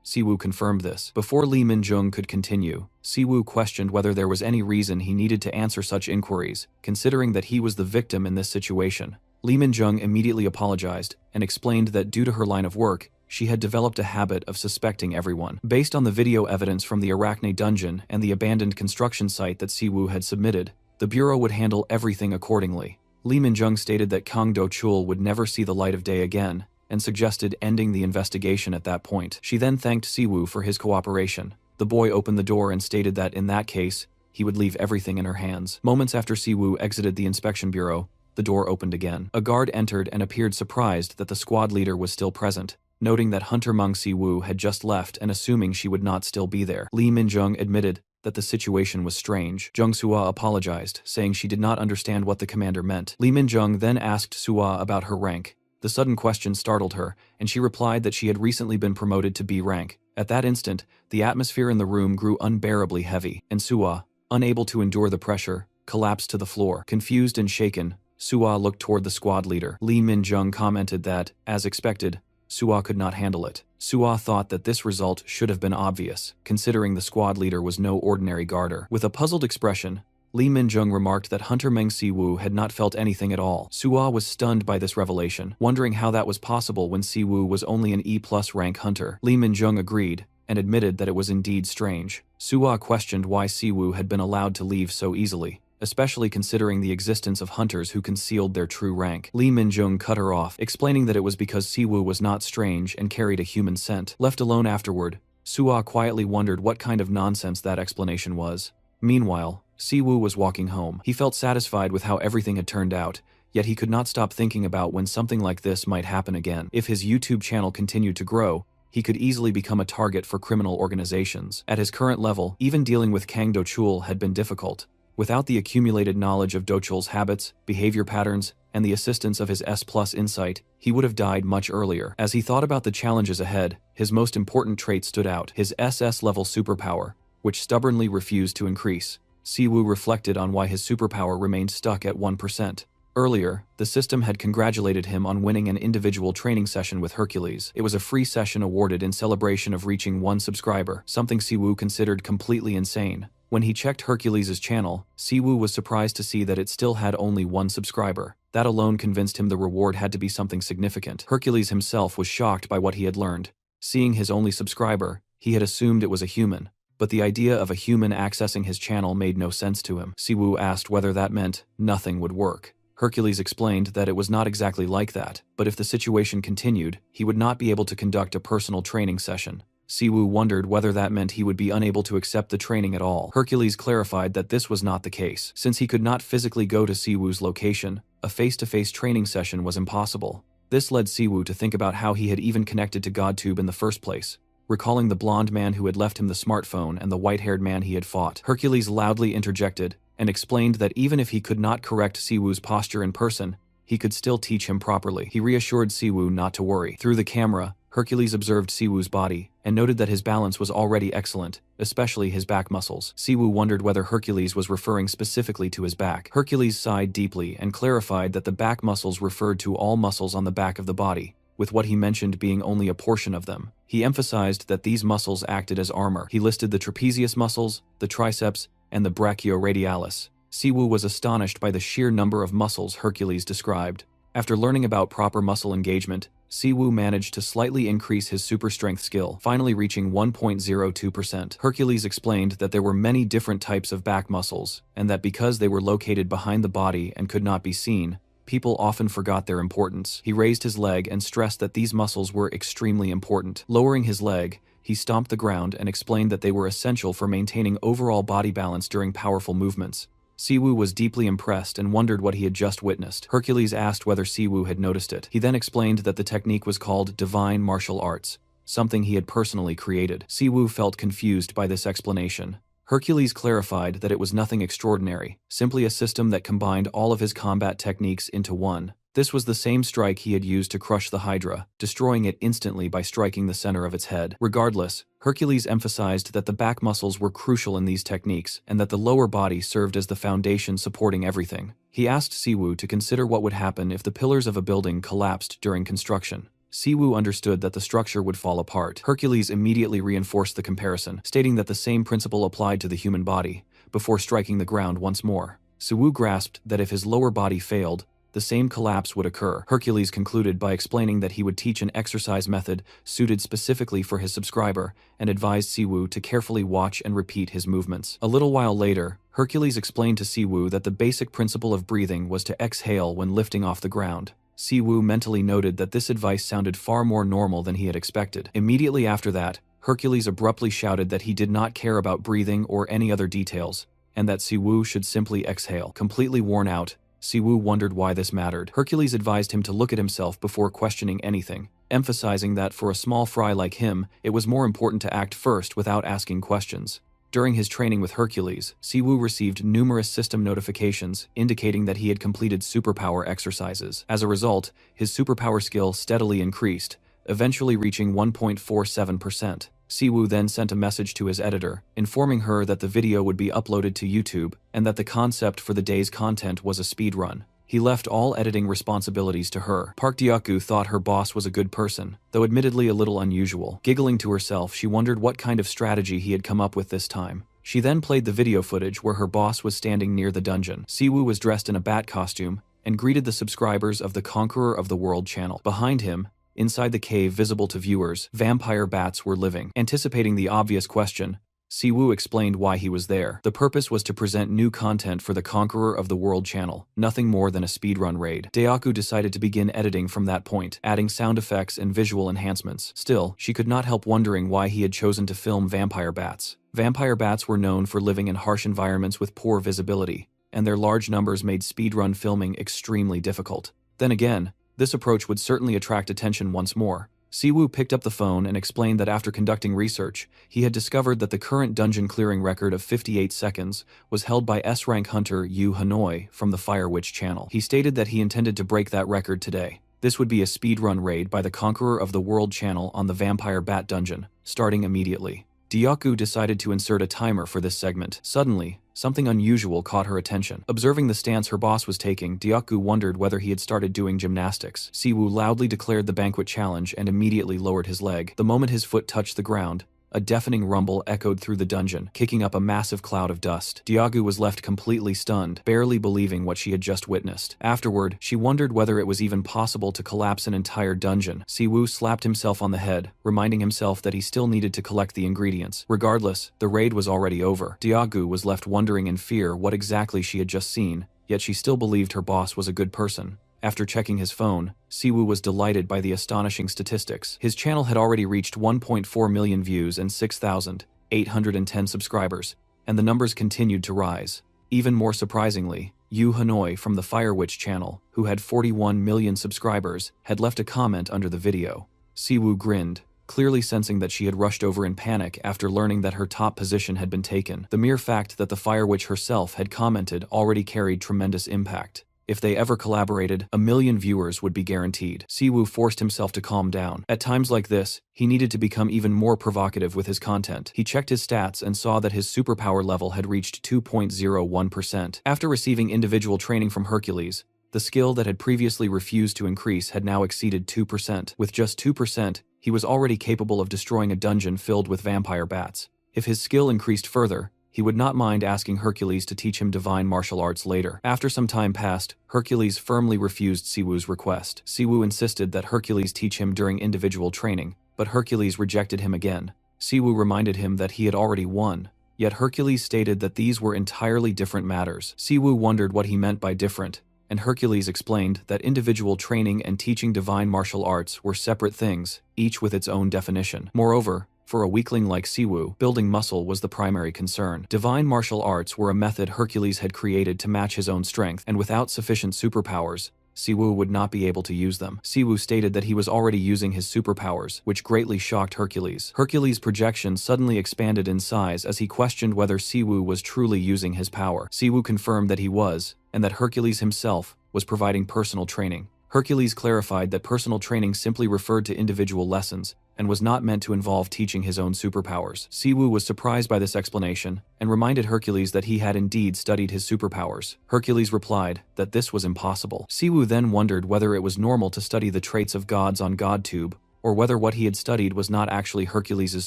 Siwoo confirmed this. Before Lee Min-jung could continue, Siwoo questioned whether there was any reason he needed to answer such inquiries, considering that he was the victim in this situation. Lee Min-jung immediately apologized and explained that due to her line of work, she had developed a habit of suspecting everyone. Based on the video evidence from the Arachne dungeon and the abandoned construction site that Siwoo had submitted, the Bureau would handle everything accordingly. Lee Min-jung stated that Kang Do-chul would never see the light of day again, and suggested ending the investigation at that point. She then thanked Siwoo for his cooperation. The boy opened the door and stated that in that case, he would leave everything in her hands. Moments after Siwoo exited the inspection bureau, the door opened again. A guard entered and appeared surprised that the squad leader was still present, noting that Hunter Meng Siwoo had just left and assuming she would not still be there. Lee Min-jung admitted that the situation was strange. Jung Sua apologized, saying she did not understand what the commander meant. Lee Min-jung then asked Sua about her rank. The sudden question startled her, and she replied that she had recently been promoted to B rank. At that instant, the atmosphere in the room grew unbearably heavy, and Sua, unable to endure the pressure, collapsed to the floor. Confused and shaken, Sua looked toward the squad leader. Lee Min-jung commented that, as expected, Sua could not handle it. Sua thought that this result should have been obvious, considering the squad leader was no ordinary guarder. With a puzzled expression, Lee Min-jung remarked that Hunter Meng Siwoo had not felt anything at all. Suwa was stunned by this revelation, wondering how that was possible when Siwoo was only an E+ rank hunter. Lee Min-jung agreed, and admitted that it was indeed strange. Suwa questioned why Siwoo had been allowed to leave so easily, especially considering the existence of hunters who concealed their true rank. Lee Min-jung cut her off, explaining that it was because Siwoo was not strange and carried a human scent. Left alone afterward, Suwa quietly wondered what kind of nonsense that explanation was. Meanwhile, Siwoo was walking home. He felt satisfied with how everything had turned out, yet he could not stop thinking about when something like this might happen again. If his YouTube channel continued to grow, he could easily become a target for criminal organizations. At his current level, even dealing with Kang Do-chul had been difficult. Without the accumulated knowledge of Do-chul's habits, behavior patterns, and the assistance of his S+ insight, he would have died much earlier. As he thought about the challenges ahead, his most important trait stood out: his SS-level superpower, which stubbornly refused to increase. Siwoo reflected on why his superpower remained stuck at 1%. Earlier, the system had congratulated him on winning an individual training session with Hercules. It was a free session awarded in celebration of reaching 1 subscriber, something Siwoo considered completely insane. When he checked Hercules' channel, Siwoo was surprised to see that it still had only 1 subscriber. That alone convinced him the reward had to be something significant. Hercules himself was shocked by what he had learned. Seeing his only subscriber, he had assumed it was a human. But the idea of a human accessing his channel made no sense to him. Siwoo asked whether that meant nothing would work. Hercules explained that it was not exactly like that, but if the situation continued, he would not be able to conduct a personal training session. Siwoo wondered whether that meant he would be unable to accept the training at all. Hercules clarified that this was not the case. Since he could not physically go to Siwoo's location, a face-to-face training session was impossible. This led Siwoo to think about how he had even connected to GodTube in the first place. Recalling the blonde man who had left him the smartphone and the white-haired man he had fought, Hercules loudly interjected and explained that even if he could not correct Siwoo's posture in person, he could still teach him properly. He reassured Siwoo not to worry. Through the camera, Hercules observed Siwoo's body and noted that his balance was already excellent, especially his back muscles. Siwoo wondered whether Hercules was referring specifically to his back. Hercules sighed deeply and clarified that the back muscles referred to all muscles on the back of the body, with what he mentioned being only a portion of them. He emphasized that these muscles acted as armor. He listed the trapezius muscles, the triceps, and the brachioradialis. Siwoo was astonished by the sheer number of muscles Hercules described. After learning about proper muscle engagement, Siwoo managed to slightly increase his super strength skill, finally reaching 1.02%. Hercules explained that there were many different types of back muscles, and that because they were located behind the body and could not be seen, people often forgot their importance. He raised his leg and stressed that these muscles were extremely important. Lowering his leg, he stomped the ground and explained that they were essential for maintaining overall body balance during powerful movements. Siwoo was deeply impressed and wondered what he had just witnessed. Hercules asked whether Siwoo had noticed it. He then explained that the technique was called divine martial arts, something he had personally created. Siwoo felt confused by this explanation. Hercules clarified that it was nothing extraordinary, simply a system that combined all of his combat techniques into one. This was the same strike he had used to crush the Hydra, destroying it instantly by striking the center of its head. Regardless, Hercules emphasized that the back muscles were crucial in these techniques and that the lower body served as the foundation supporting everything. He asked Siwoo to consider what would happen if the pillars of a building collapsed during construction. Siwoo understood that the structure would fall apart. Hercules immediately reinforced the comparison, stating that the same principle applied to the human body, before striking the ground once more. Siwoo grasped that if his lower body failed, the same collapse would occur. Hercules concluded by explaining that he would teach an exercise method suited specifically for his subscriber and advised Siwoo to carefully watch and repeat his movements. A little while later, Hercules explained to Siwoo that the basic principle of breathing was to exhale when lifting off the ground. Siwoo mentally noted that this advice sounded far more normal than he had expected. Immediately after that, Hercules abruptly shouted that he did not care about breathing or any other details, and that Siwoo should simply exhale. Completely worn out, Siwoo wondered why this mattered. Hercules advised him to look at himself before questioning anything, emphasizing that for a small fry like him, it was more important to act first without asking questions. During his training with Hercules, Siwoo received numerous system notifications indicating that he had completed superpower exercises. As a result, his superpower skill steadily increased, eventually reaching 1.47%. Siwoo then sent a message to his editor, informing her that the video would be uploaded to YouTube and that the concept for the day's content was a speedrun. He left all editing responsibilities to her. Park Deok-gu thought her boss was a good person, though admittedly a little unusual. Giggling to herself, she wondered what kind of strategy he had come up with this time. She then played the video footage where her boss was standing near the dungeon. Siwoo was dressed in a bat costume and greeted the subscribers of the Conqueror of the World channel. Behind him, inside the cave visible to viewers, vampire bats were living. Anticipating the obvious question, Siwoo explained why he was there. The purpose was to present new content for the Conqueror of the World channel, nothing more than a speedrun raid. Dayaku decided to begin editing from that point, adding sound effects and visual enhancements. Still, she could not help wondering why he had chosen to film vampire bats. Vampire bats were known for living in harsh environments with poor visibility, and their large numbers made speedrun filming extremely difficult. Then again, this approach would certainly attract attention once more. Siwoo picked up the phone and explained that after conducting research, he had discovered that the current dungeon clearing record of 58 seconds was held by S-rank hunter Yu Hanoi from the Fire Witch channel. He stated that he intended to break that record today. This would be a speedrun raid by the Conqueror of the World channel on the Vampire Bat dungeon, starting immediately. Dayaku decided to insert a timer for this segment. Suddenly, something unusual caught her attention. Observing the stance her boss was taking, Dayaku wondered whether he had started doing gymnastics. Siwoo loudly declared the banquet challenge and immediately lowered his leg. The moment his foot touched the ground, a deafening rumble echoed through the dungeon, kicking up a massive cloud of dust. Dayaku was left completely stunned, barely believing what she had just witnessed. Afterward, she wondered whether it was even possible to collapse an entire dungeon. Siwoo slapped himself on the head, reminding himself that he still needed to collect the ingredients. Regardless, the raid was already over. Dayaku was left wondering in fear what exactly she had just seen, yet she still believed her boss was a good person. After checking his phone, Siwoo was delighted by the astonishing statistics. His channel had already reached 1.4 million views and 6,810 subscribers, and the numbers continued to rise. Even more surprisingly, Yu Hanoi from the Fire Witch channel, who had 41 million subscribers, had left a comment under the video. Siwoo grinned, clearly sensing that she had rushed over in panic after learning that her top position had been taken. The mere fact that the Fire Witch herself had commented already carried tremendous impact. If they ever collaborated, 1 million viewers would be guaranteed. Siwoo forced himself to calm down. At times like this, he needed to become even more provocative with his content. He checked his stats and saw that his superpower level had reached 2.01%. After receiving individual training from Hercules, the skill that had previously refused to increase had now exceeded 2%. With just 2%, he was already capable of destroying a dungeon filled with vampire bats. If his skill increased further, he would not mind asking Hercules to teach him divine martial arts later. After some time passed, Hercules firmly refused Siwoo's request. Siwoo insisted that Hercules teach him during individual training, but Hercules rejected him again. Siwoo reminded him that he had already won, yet Hercules stated that these were entirely different matters. Siwoo wondered what he meant by different, and Hercules explained that individual training and teaching divine martial arts were separate things, each with its own definition. Moreover, for a weakling like Siwoo, building muscle was the primary concern. Divine martial arts were a method Hercules had created to match his own strength, and without sufficient superpowers, Siwoo would not be able to use them. Siwoo stated that he was already using his superpowers, which greatly shocked Hercules. Hercules' projection suddenly expanded in size as he questioned whether Siwoo was truly using his power. Siwoo confirmed that he was, and that Hercules himself was providing personal training. Hercules clarified that personal training simply referred to individual lessons, and was not meant to involve teaching his own superpowers. Siwoo was surprised by this explanation, and reminded Hercules that he had indeed studied his superpowers. Hercules replied that this was impossible. Siwoo then wondered whether it was normal to study the traits of gods on GodTube, or whether what he had studied was not actually Hercules'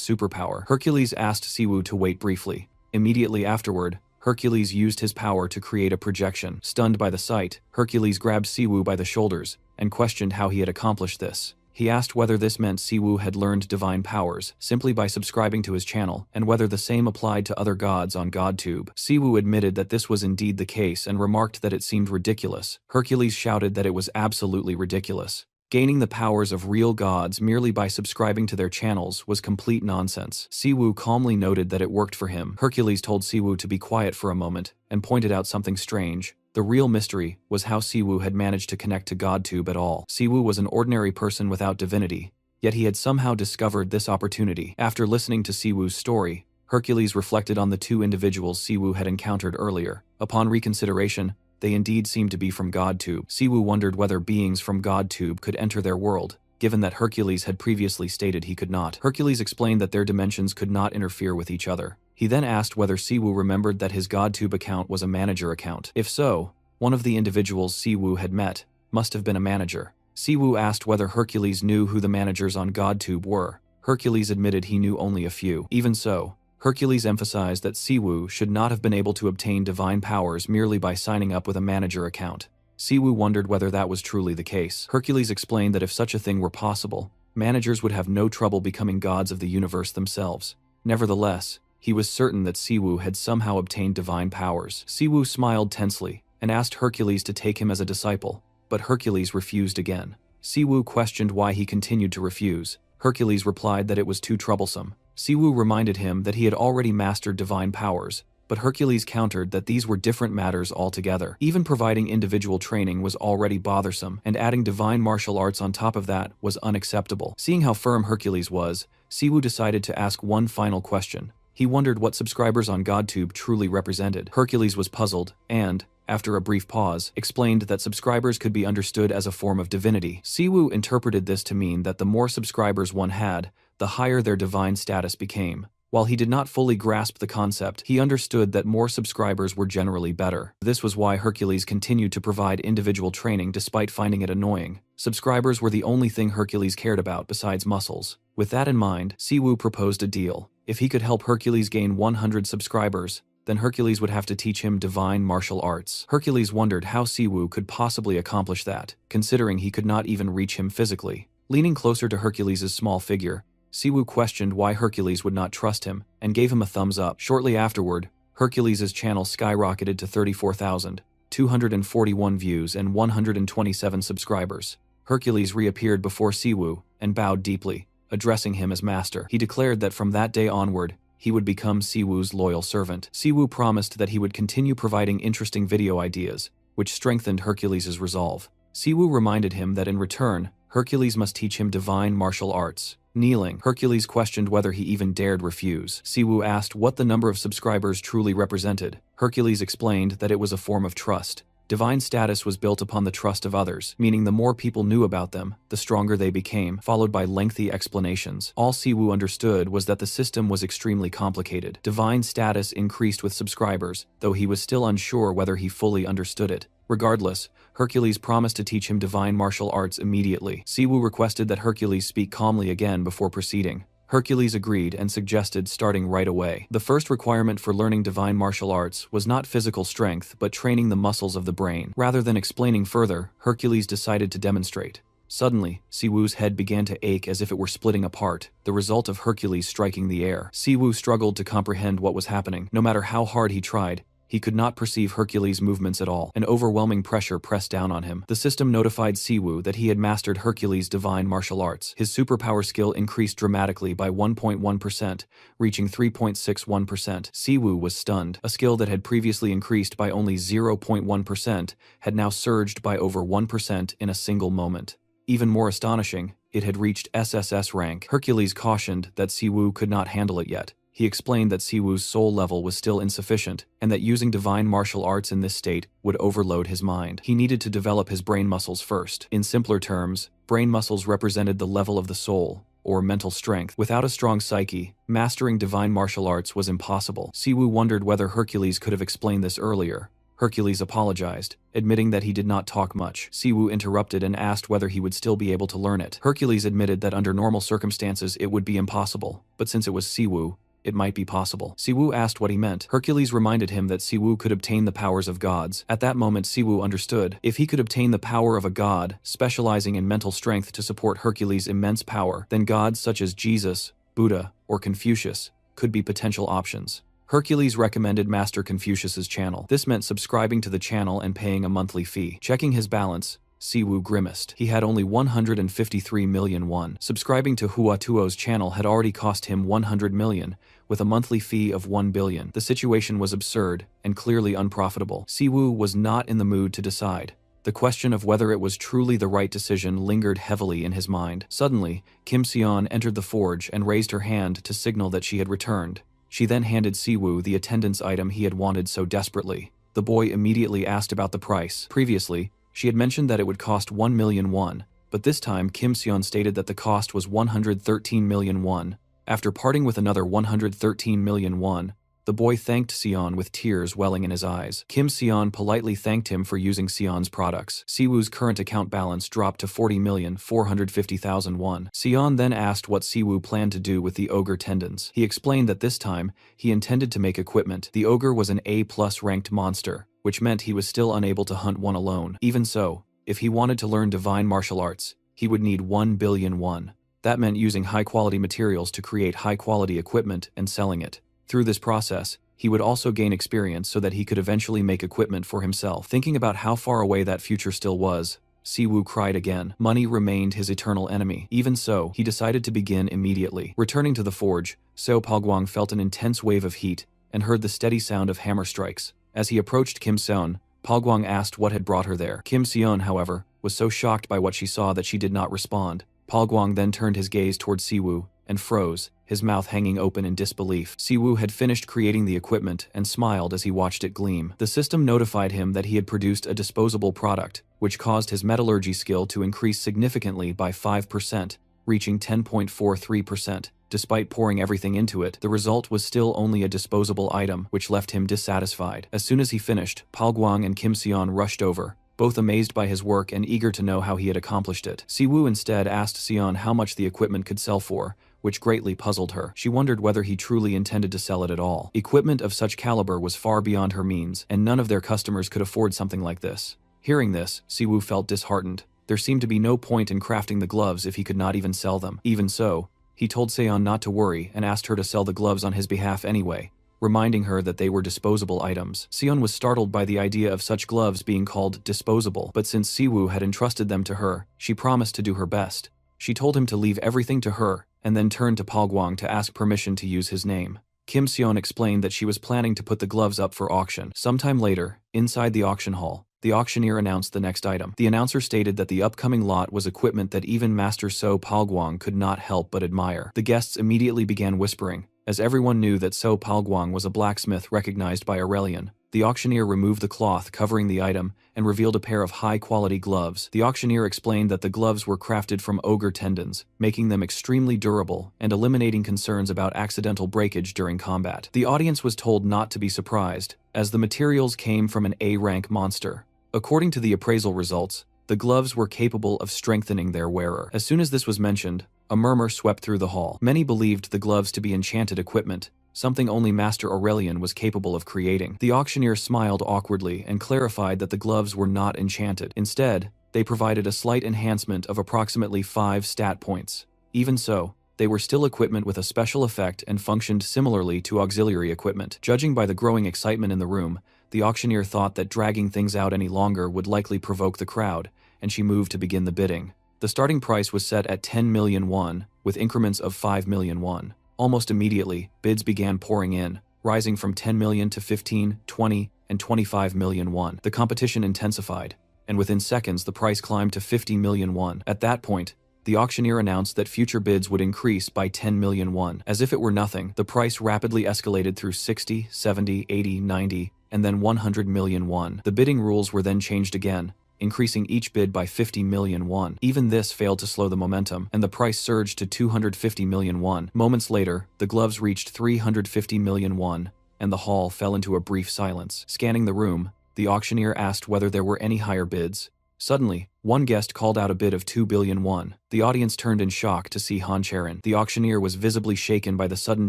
superpower. Hercules asked Siwoo to wait briefly. Immediately afterward, Hercules used his power to create a projection. Stunned by the sight, Hercules grabbed Siwoo by the shoulders, and questioned how he had accomplished this. He asked whether this meant Siwoo had learned divine powers simply by subscribing to his channel, and whether the same applied to other gods on GodTube. Siwoo admitted that this was indeed the case and remarked that it seemed ridiculous. Hercules shouted that it was absolutely ridiculous. Gaining the powers of real gods merely by subscribing to their channels was complete nonsense. Siwoo calmly noted that it worked for him. Hercules told Siwoo to be quiet for a moment, and pointed out something strange. The real mystery was how Siwoo had managed to connect to GodTube at all. Siwoo was an ordinary person without divinity, yet he had somehow discovered this opportunity. After listening to Siwoo's story, Hercules reflected on the two individuals Siwoo had encountered earlier. Upon reconsideration, they indeed seemed to be from GodTube. Siwoo wondered whether beings from GodTube could enter their world, given that Hercules had previously stated he could not. Hercules explained that their dimensions could not interfere with each other. He then asked whether Siwoo remembered that his GodTube account was a manager account. If so, one of the individuals Siwoo had met must have been a manager. Siwoo asked whether Hercules knew who the managers on GodTube were. Hercules admitted he knew only a few. Even so, Hercules emphasized that Siwoo should not have been able to obtain divine powers merely by signing up with a manager account. Siwoo wondered whether that was truly the case. Hercules explained that if such a thing were possible, managers would have no trouble becoming gods of the universe themselves. Nevertheless, he was certain that Siwoo had somehow obtained divine powers. Siwoo smiled tensely and asked Hercules to take him as a disciple, but Hercules refused again. Siwoo questioned why he continued to refuse. Hercules replied that it was too troublesome. Siwoo reminded him that he had already mastered divine powers, but Hercules countered that these were different matters altogether. Even providing individual training was already bothersome, and adding divine martial arts on top of that was unacceptable. Seeing how firm Hercules was, Siwoo decided to ask one final question. He wondered what subscribers on GodTube truly represented. Hercules was puzzled and, after a brief pause, explained that subscribers could be understood as a form of divinity. Siwoo interpreted this to mean that the more subscribers one had, the higher their divine status became. While he did not fully grasp the concept, he understood that more subscribers were generally better. This was why Hercules continued to provide individual training despite finding it annoying. Subscribers were the only thing Hercules cared about besides muscles. With that in mind, Siwoo proposed a deal. If he could help Hercules gain 100 subscribers, then Hercules would have to teach him divine martial arts. Hercules wondered how Siwoo could possibly accomplish that, considering he could not even reach him physically. Leaning closer to Hercules' small figure, Siwoo questioned why Hercules would not trust him, and gave him a thumbs up. Shortly afterward, Hercules' channel skyrocketed to 34,241 views and 127 subscribers. Hercules reappeared before Siwoo, and bowed deeply, addressing him as master. He declared that from that day onward, he would become Siwoo's loyal servant. Siwoo promised that he would continue providing interesting video ideas, which strengthened Hercules' resolve. Siwoo reminded him that in return, Hercules must teach him divine martial arts. Kneeling, Hercules questioned whether he even dared refuse. Siwoo asked what the number of subscribers truly represented. Hercules explained that it was a form of trust. Divine status was built upon the trust of others, meaning the more people knew about them, the stronger they became, followed by lengthy explanations. All Siwoo understood was that the system was extremely complicated. Divine status increased with subscribers, though he was still unsure whether he fully understood it. Regardless, Hercules promised to teach him divine martial arts immediately. Siwoo requested that Hercules speak calmly again before proceeding. Hercules agreed and suggested starting right away. The first requirement for learning divine martial arts was not physical strength but training the muscles of the brain. Rather than explaining further, Hercules decided to demonstrate. Suddenly, Siwoo's head began to ache as if it were splitting apart, the result of Hercules striking the air. Siwoo struggled to comprehend what was happening. No matter how hard he tried, he could not perceive Hercules' movements at all. An overwhelming pressure pressed down on him. The system notified Siwoo that he had mastered Hercules' divine martial arts. His superpower skill increased dramatically by 1.1%, reaching 3.61%. Siwoo was stunned. A skill that had previously increased by only 0.1% had now surged by over 1% in a single moment. Even more astonishing, it had reached SSS rank. Hercules cautioned that Siwoo could not handle it yet. He explained that Siwoo's soul level was still insufficient, and that using divine martial arts in this state would overload his mind. He needed to develop his brain muscles first. In simpler terms, brain muscles represented the level of the soul, or mental strength. Without a strong psyche, mastering divine martial arts was impossible. Siwoo wondered whether Hercules could have explained this earlier. Hercules apologized, admitting that he did not talk much. Siwoo interrupted and asked whether he would still be able to learn it. Hercules admitted that under normal circumstances it would be impossible, but since it was Siwoo, it might be possible. Siwoo asked what he meant. Hercules reminded him that Siwoo could obtain the powers of gods. At that moment, Siwoo understood. If he could obtain the power of a god, specializing in mental strength to support Hercules' immense power, then gods such as Jesus, Buddha, or Confucius could be potential options. Hercules recommended Master Confucius's channel. This meant subscribing to the channel and paying a monthly fee. Checking his balance, Siwoo grimaced. He had only 153 million won. Subscribing to Hua Tuo's channel had already cost him 100 million, with a monthly fee of 1 billion. The situation was absurd and clearly unprofitable. Siwoo was not in the mood to decide. The question of whether it was truly the right decision lingered heavily in his mind. Suddenly, Kim Seon entered the forge and raised her hand to signal that she had returned. She then handed Siwoo the attendance item he had wanted so desperately. The boy immediately asked about the price. Previously, she had mentioned that it would cost 1 million won, but this time Kim Seon stated that the cost was 113 million won. After parting with another 113 million won, The boy thanked Sion with tears welling in his eyes. Kim Sion politely thanked him for using Sion's products. Siwoo's current account balance dropped to 40,450,000 won. Sion then asked what Siwoo planned to do with the ogre tendons. He explained that this time, he intended to make equipment. The ogre was an A+ ranked monster, which meant he was still unable to hunt one alone. Even so, if he wanted to learn divine martial arts, he would need 1 billion won. That meant using high-quality materials to create high-quality equipment and selling it. Through this process, he would also gain experience so that he could eventually make equipment for himself. Thinking about how far away that future still was, Siwoo cried again. Money remained his eternal enemy. Even so, he decided to begin immediately. Returning to the forge, So Palguang felt an intense wave of heat and heard the steady sound of hammer strikes. As he approached Kim Seon, Palguang asked what had brought her there. Kim Seon, however, was so shocked by what she saw that she did not respond. Palguang then turned his gaze towards Siwoo and froze, his mouth hanging open in disbelief. Siwoo had finished creating the equipment and smiled as he watched it gleam. The system notified him that he had produced a disposable product, which caused his metallurgy skill to increase significantly by 5%, reaching 10.43%. Despite pouring everything into it, the result was still only a disposable item, which left him dissatisfied. As soon as he finished, Palguang and Kim Seon rushed over, both amazed by his work and eager to know how he had accomplished it. Siwoo instead asked Seon how much the equipment could sell for, which greatly puzzled her. She wondered whether he truly intended to sell it at all. Equipment of such caliber was far beyond her means, and none of their customers could afford something like this. Hearing this, Siwoo felt disheartened. There seemed to be no point in crafting the gloves if he could not even sell them. Even so, he told Seon not to worry and asked her to sell the gloves on his behalf anyway, reminding her that they were disposable items. Seon was startled by the idea of such gloves being called disposable, but since Siwoo had entrusted them to her, she promised to do her best. She told him to leave everything to her, and then turned to Palguang to ask permission to use his name. Kim Seon explained that she was planning to put the gloves up for auction. Sometime later, inside the auction hall, the auctioneer announced the next item. The announcer stated that the upcoming lot was equipment that even Master So Palguang could not help but admire. The guests immediately began whispering, as everyone knew that So Palguang was a blacksmith recognized by Aurelian. The auctioneer removed the cloth covering the item and revealed a pair of high-quality gloves. The auctioneer explained that the gloves were crafted from ogre tendons, making them extremely durable and eliminating concerns about accidental breakage during combat. The audience was told not to be surprised, as the materials came from an A-rank monster. According to the appraisal results, the gloves were capable of strengthening their wearer. As soon as this was mentioned, a murmur swept through the hall. Many believed the gloves to be enchanted equipment, something only Master Aurelian was capable of creating. The auctioneer smiled awkwardly and clarified that the gloves were not enchanted. Instead, they provided a slight enhancement of approximately 5 stat points. Even so, they were still equipment with a special effect and functioned similarly to auxiliary equipment. Judging by the growing excitement in the room, the auctioneer thought that dragging things out any longer would likely provoke the crowd, and she moved to begin the bidding. The starting price was set at 10 million won, with increments of 5 million won. Almost immediately, bids began pouring in, rising from 10 million to 15, 20, and 25 million won. The competition intensified, and within seconds the price climbed to 50 million won. At that point, the auctioneer announced that future bids would increase by 10 million won. As if it were nothing, the price rapidly escalated through 60, 70, 80, 90, and then 100 million won. The bidding rules were then changed again, increasing each bid by 50 million won. Even this failed to slow the momentum, and the price surged to 250 million won. Moments later, the gloves reached 350 million won, and the hall fell into a brief silence. Scanning the room, the auctioneer asked whether there were any higher bids. Suddenly, one guest called out a bid of 2 billion won. The audience turned in shock to see Han Charon. The auctioneer was visibly shaken by the sudden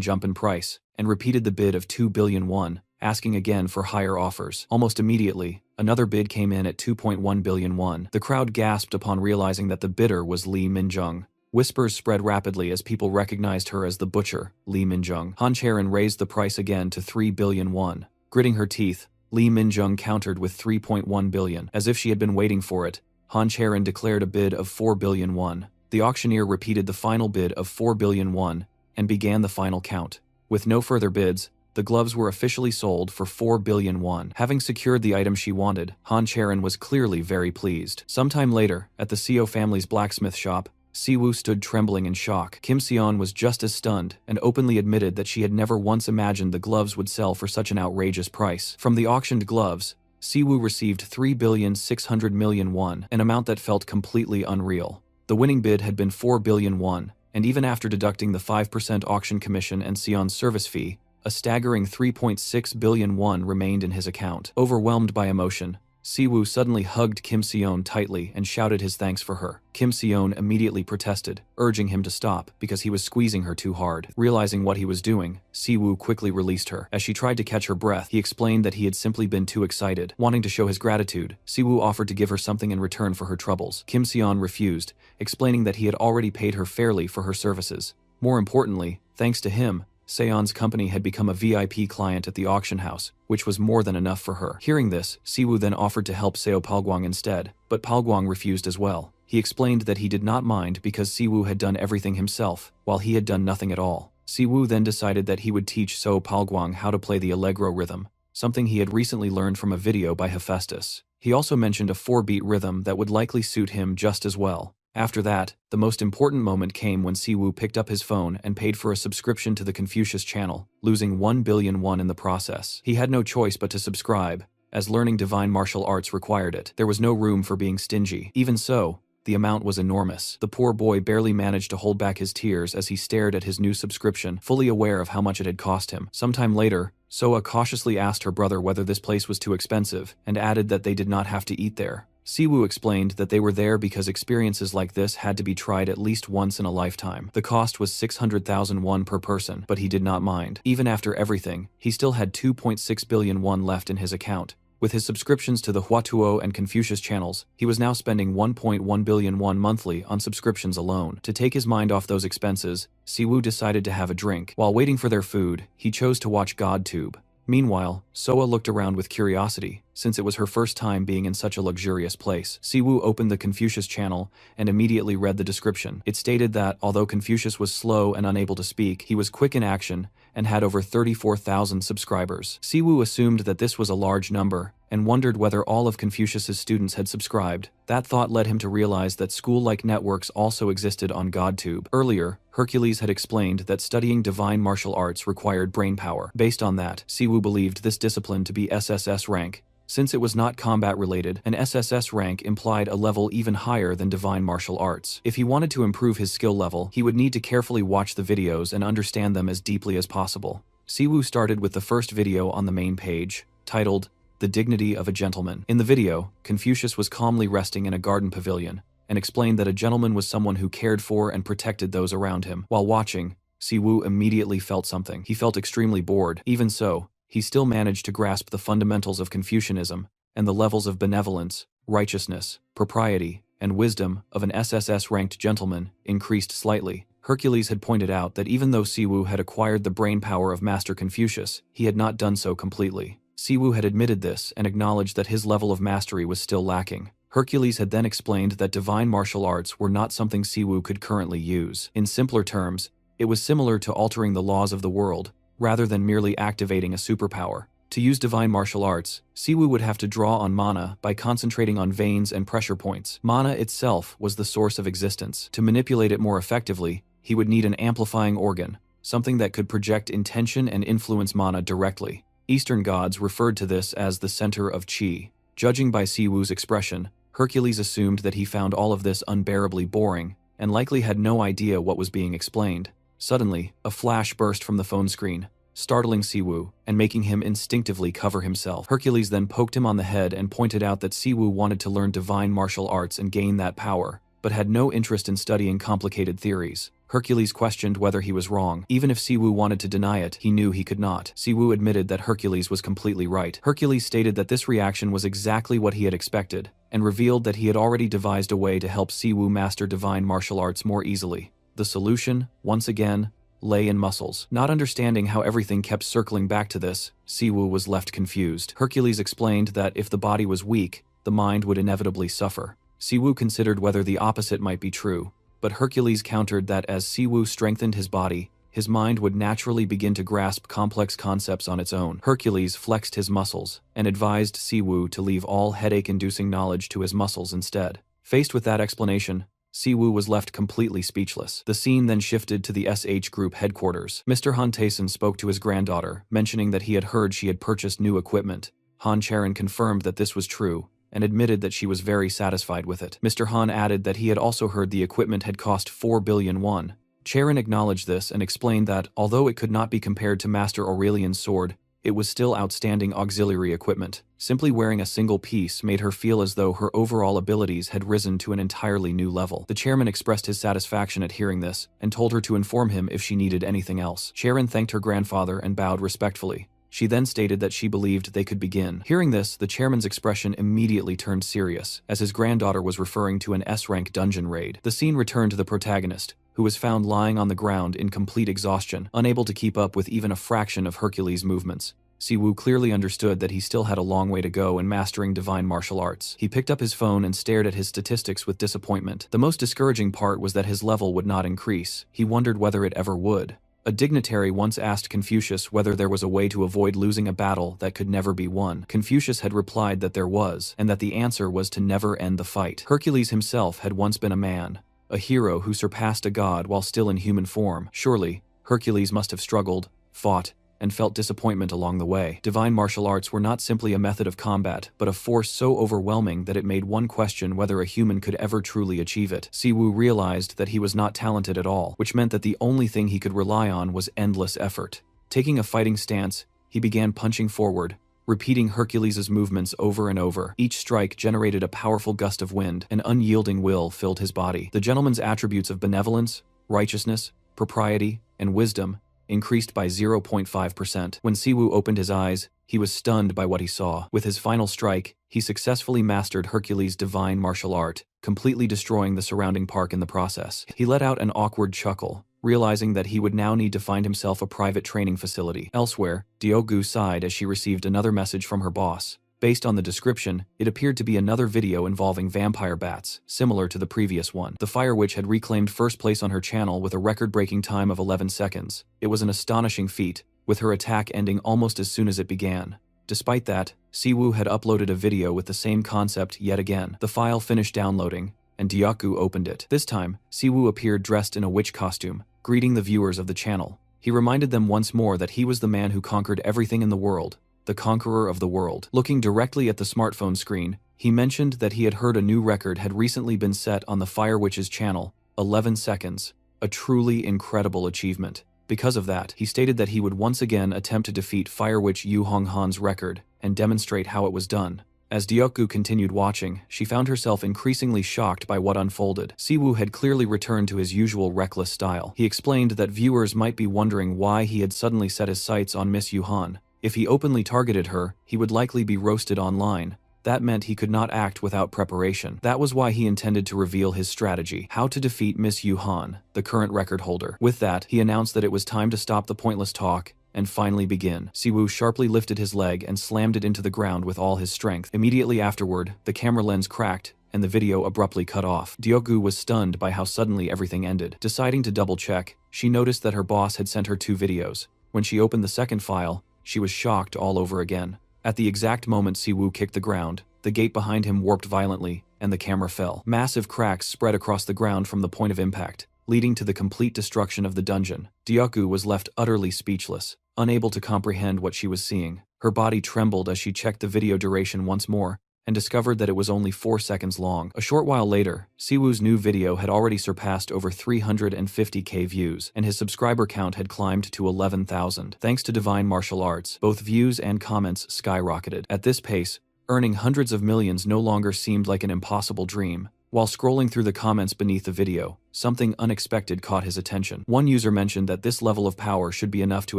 jump in price, and repeated the bid of 2 billion won, asking again for higher offers. Almost immediately, another bid came in at 2.1 billion won. The crowd gasped upon realizing that the bidder was Lee Minjung. Whispers spread rapidly as people recognized her as the butcher, Lee Minjung. Han Charon raised the price again to 3 billion won. Gritting her teeth, Lee Minjung countered with 3.1 billion. As if she had been waiting for it, Han Charon declared a bid of 4 billion won. The auctioneer repeated the final bid of 4 billion won and began the final count. With no further bids, the gloves were officially sold for 4 billion won. Having secured the item she wanted, Han Charon was clearly very pleased. Sometime later, at the Seo family's blacksmith shop, Siwoo stood trembling in shock. Kim Seon was just as stunned and openly admitted that she had never once imagined the gloves would sell for such an outrageous price. From the auctioned gloves, Siwoo received 3,600,000,000 won, an amount that felt completely unreal. The winning bid had been 4 billion won, and even after deducting the 5% auction commission and Seon's service fee, A staggering 3.6 billion won remained in his account. Overwhelmed by emotion, Siwoo suddenly hugged Kim Seon tightly and shouted his thanks for her. Kim Seon immediately protested, urging him to stop because he was squeezing her too hard. Realizing what he was doing, Siwoo quickly released her. As she tried to catch her breath, he explained that he had simply been too excited. Wanting to show his gratitude, Siwoo offered to give her something in return for her troubles. Kim Seon refused, explaining that he had already paid her fairly for her services. More importantly, thanks to him, Seon's company had become a VIP client at the auction house, which was more than enough for her. Hearing this, Siwoo then offered to help Seo Palguang instead, but Palguang refused as well. He explained that he did not mind because Siwoo had done everything himself, while he had done nothing at all. Siwoo then decided that he would teach Seo Palguang how to play the Allegro rhythm, something he had recently learned from a video by Hephaestus. He also mentioned a 4-beat rhythm that would likely suit him just as well. After that, the most important moment came when Siwoo picked up his phone and paid for a subscription to the Confucius channel, losing 1 billion won in the process. He had no choice but to subscribe, as learning divine martial arts required it. There was no room for being stingy. Even so, the amount was enormous. The poor boy barely managed to hold back his tears as he stared at his new subscription, fully aware of how much it had cost him. Sometime later, Soa cautiously asked her brother whether this place was too expensive, and added that they did not have to eat there. Siwoo explained that they were there because experiences like this had to be tried at least once in a lifetime. The cost was 600,000 won per person, but he did not mind. Even after everything, he still had 2.6 billion won left in his account. With his subscriptions to the Huatuo and Confucius channels, he was now spending 1.1 billion won monthly on subscriptions alone. To take his mind off those expenses, Siwoo decided to have a drink. While waiting for their food, he chose to watch GodTube. Meanwhile, Soa looked around with curiosity, since it was her first time being in such a luxurious place. Siwoo opened the Confucius channel and immediately read the description. It stated that, although Confucius was slow and unable to speak, he was quick in action and had over 34,000 subscribers. Siwoo assumed that this was a large number and wondered whether all of Confucius's students had subscribed. That thought led him to realize that school-like networks also existed on GodTube. Earlier, Hercules had explained that studying divine martial arts required brainpower. Based on that, Siwoo believed this discipline to be SSS rank. Since it was not combat-related, an SSS rank implied a level even higher than divine martial arts. If he wanted to improve his skill level, he would need to carefully watch the videos and understand them as deeply as possible. Siwoo started with the first video on the main page, titled, The Dignity of a Gentleman. In the video, Confucius was calmly resting in a garden pavilion, and explained that a gentleman was someone who cared for and protected those around him. While watching, Siwoo immediately felt something. He felt extremely bored. Even so, he still managed to grasp the fundamentals of Confucianism and the levels of benevolence, righteousness, propriety, and wisdom of an SSS-ranked gentleman increased slightly. Hercules had pointed out that even though Siwoo had acquired the brain power of Master Confucius, he had not done so completely. Siwoo had admitted this and acknowledged that his level of mastery was still lacking. Hercules had then explained that divine martial arts were not something Siwoo could currently use. In simpler terms, it was similar to altering the laws of the world, rather than merely activating a superpower. To use divine martial arts, Siwoo would have to draw on mana by concentrating on veins and pressure points. Mana itself was the source of existence. To manipulate it more effectively, he would need an amplifying organ, something that could project intention and influence mana directly. Eastern gods referred to this as the center of Qi. Judging by Siwoo's expression, Hercules assumed that he found all of this unbearably boring, and likely had no idea what was being explained. Suddenly, a flash burst from the phone screen, startling Siwoo and making him instinctively cover himself. Hercules then poked him on the head and pointed out that Siwoo wanted to learn divine martial arts and gain that power, but had no interest in studying complicated theories. Hercules questioned whether he was wrong. Even if Siwoo wanted to deny it, he knew he could not. Siwoo admitted that Hercules was completely right. Hercules stated that this reaction was exactly what he had expected, and revealed that he had already devised a way to help Siwoo master divine martial arts more easily. The solution, once again, lay in muscles. Not understanding how everything kept circling back to this, Siwoo was left confused. Hercules explained that if the body was weak, the mind would inevitably suffer. Siwoo considered whether the opposite might be true, but Hercules countered that as Siwoo strengthened his body, his mind would naturally begin to grasp complex concepts on its own. Hercules flexed his muscles and advised Siwoo to leave all headache-inducing knowledge to his muscles instead. Faced with that explanation, Siwoo was left completely speechless. The scene then shifted to the SH Group headquarters. Mr. Han Taeson spoke to his granddaughter, mentioning that he had heard she had purchased new equipment. Han Charon confirmed that this was true, and admitted that she was very satisfied with it. Mr. Han added that he had also heard the equipment had cost 4 billion won, Charon acknowledged this and explained that, although it could not be compared to Master Aurelian's sword, it was still outstanding auxiliary equipment. Simply wearing a single piece made her feel as though her overall abilities had risen to an entirely new level. The chairman expressed his satisfaction at hearing this, and told her to inform him if she needed anything else. Charon thanked her grandfather and bowed respectfully. She then stated that she believed they could begin. Hearing this, the chairman's expression immediately turned serious, as his granddaughter was referring to an S-rank dungeon raid. The scene returned to the protagonist, who was found lying on the ground in complete exhaustion, unable to keep up with even a fraction of Hercules' movements. Siwoo clearly understood that he still had a long way to go in mastering divine martial arts. He picked up his phone and stared at his statistics with disappointment. The most discouraging part was that his level would not increase. He wondered whether it ever would. A dignitary once asked Confucius whether there was a way to avoid losing a battle that could never be won. Confucius had replied that there was, and that the answer was to never end the fight. Hercules himself had once been a man, a hero who surpassed a god while still in human form. Surely, Hercules must have struggled, fought, and felt disappointment along the way. Divine martial arts were not simply a method of combat, but a force so overwhelming that it made one question whether a human could ever truly achieve it. Siwoo realized that he was not talented at all, which meant that the only thing he could rely on was endless effort. Taking a fighting stance, he began punching forward, repeating Hercules' movements over and over. Each strike generated a powerful gust of wind, an unyielding will filled his body. The gentleman's attributes of benevolence, righteousness, propriety, and wisdom increased by 0.5%. When Siwoo opened his eyes, he was stunned by what he saw. With his final strike, he successfully mastered Hercules' divine martial art, completely destroying the surrounding park in the process. He let out an awkward chuckle, realizing that he would now need to find himself a private training facility. Elsewhere, Diogu sighed as she received another message from her boss. Based on the description, it appeared to be another video involving vampire bats, similar to the previous one. The Fire Witch had reclaimed first place on her channel with a record-breaking time of 11 seconds. It was an astonishing feat, with her attack ending almost as soon as it began. Despite that, Siwoo had uploaded a video with the same concept yet again. The file finished downloading, and Diogu opened it. This time, Siwoo appeared dressed in a witch costume, greeting the viewers of the channel. He reminded them once more that he was the man who conquered everything in the world, the conqueror of the world. Looking directly at the smartphone screen, he mentioned that he had heard a new record had recently been set on the Fire Witch's channel, 11 seconds, a truly incredible achievement. Because of that, he stated that he would once again attempt to defeat Fire Witch Yu Honghan's record and demonstrate how it was done. As Dioku continued watching, she found herself increasingly shocked by what unfolded. Siwoo had clearly returned to his usual reckless style. He explained that viewers might be wondering why he had suddenly set his sights on Miss Yuhan. If he openly targeted her, he would likely be roasted online. That meant he could not act without preparation. That was why he intended to reveal his strategy: how to defeat Miss Yuhan, the current record holder. With that, he announced that it was time to stop the pointless talk and finally begin. Siwoo sharply lifted his leg and slammed it into the ground with all his strength. Immediately afterward, the camera lens cracked, and the video abruptly cut off. Diogu was stunned by how suddenly everything ended. Deciding to double-check, she noticed that her boss had sent her 2 videos. When she opened the second file, she was shocked all over again. At the exact moment Siwoo kicked the ground, the gate behind him warped violently, and the camera fell. Massive cracks spread across the ground from the point of impact, leading to the complete destruction of the dungeon. Dioku was left utterly speechless, unable to comprehend what she was seeing. Her body trembled as she checked the video duration once more, and discovered that it was only 4 seconds long. A short while later, Siwoo's new video had already surpassed over 350k views, and his subscriber count had climbed to 11,000. Thanks to divine martial arts, both views and comments skyrocketed. At this pace, earning hundreds of millions no longer seemed like an impossible dream. While scrolling through the comments beneath the video, something unexpected caught his attention. One user mentioned that this level of power should be enough to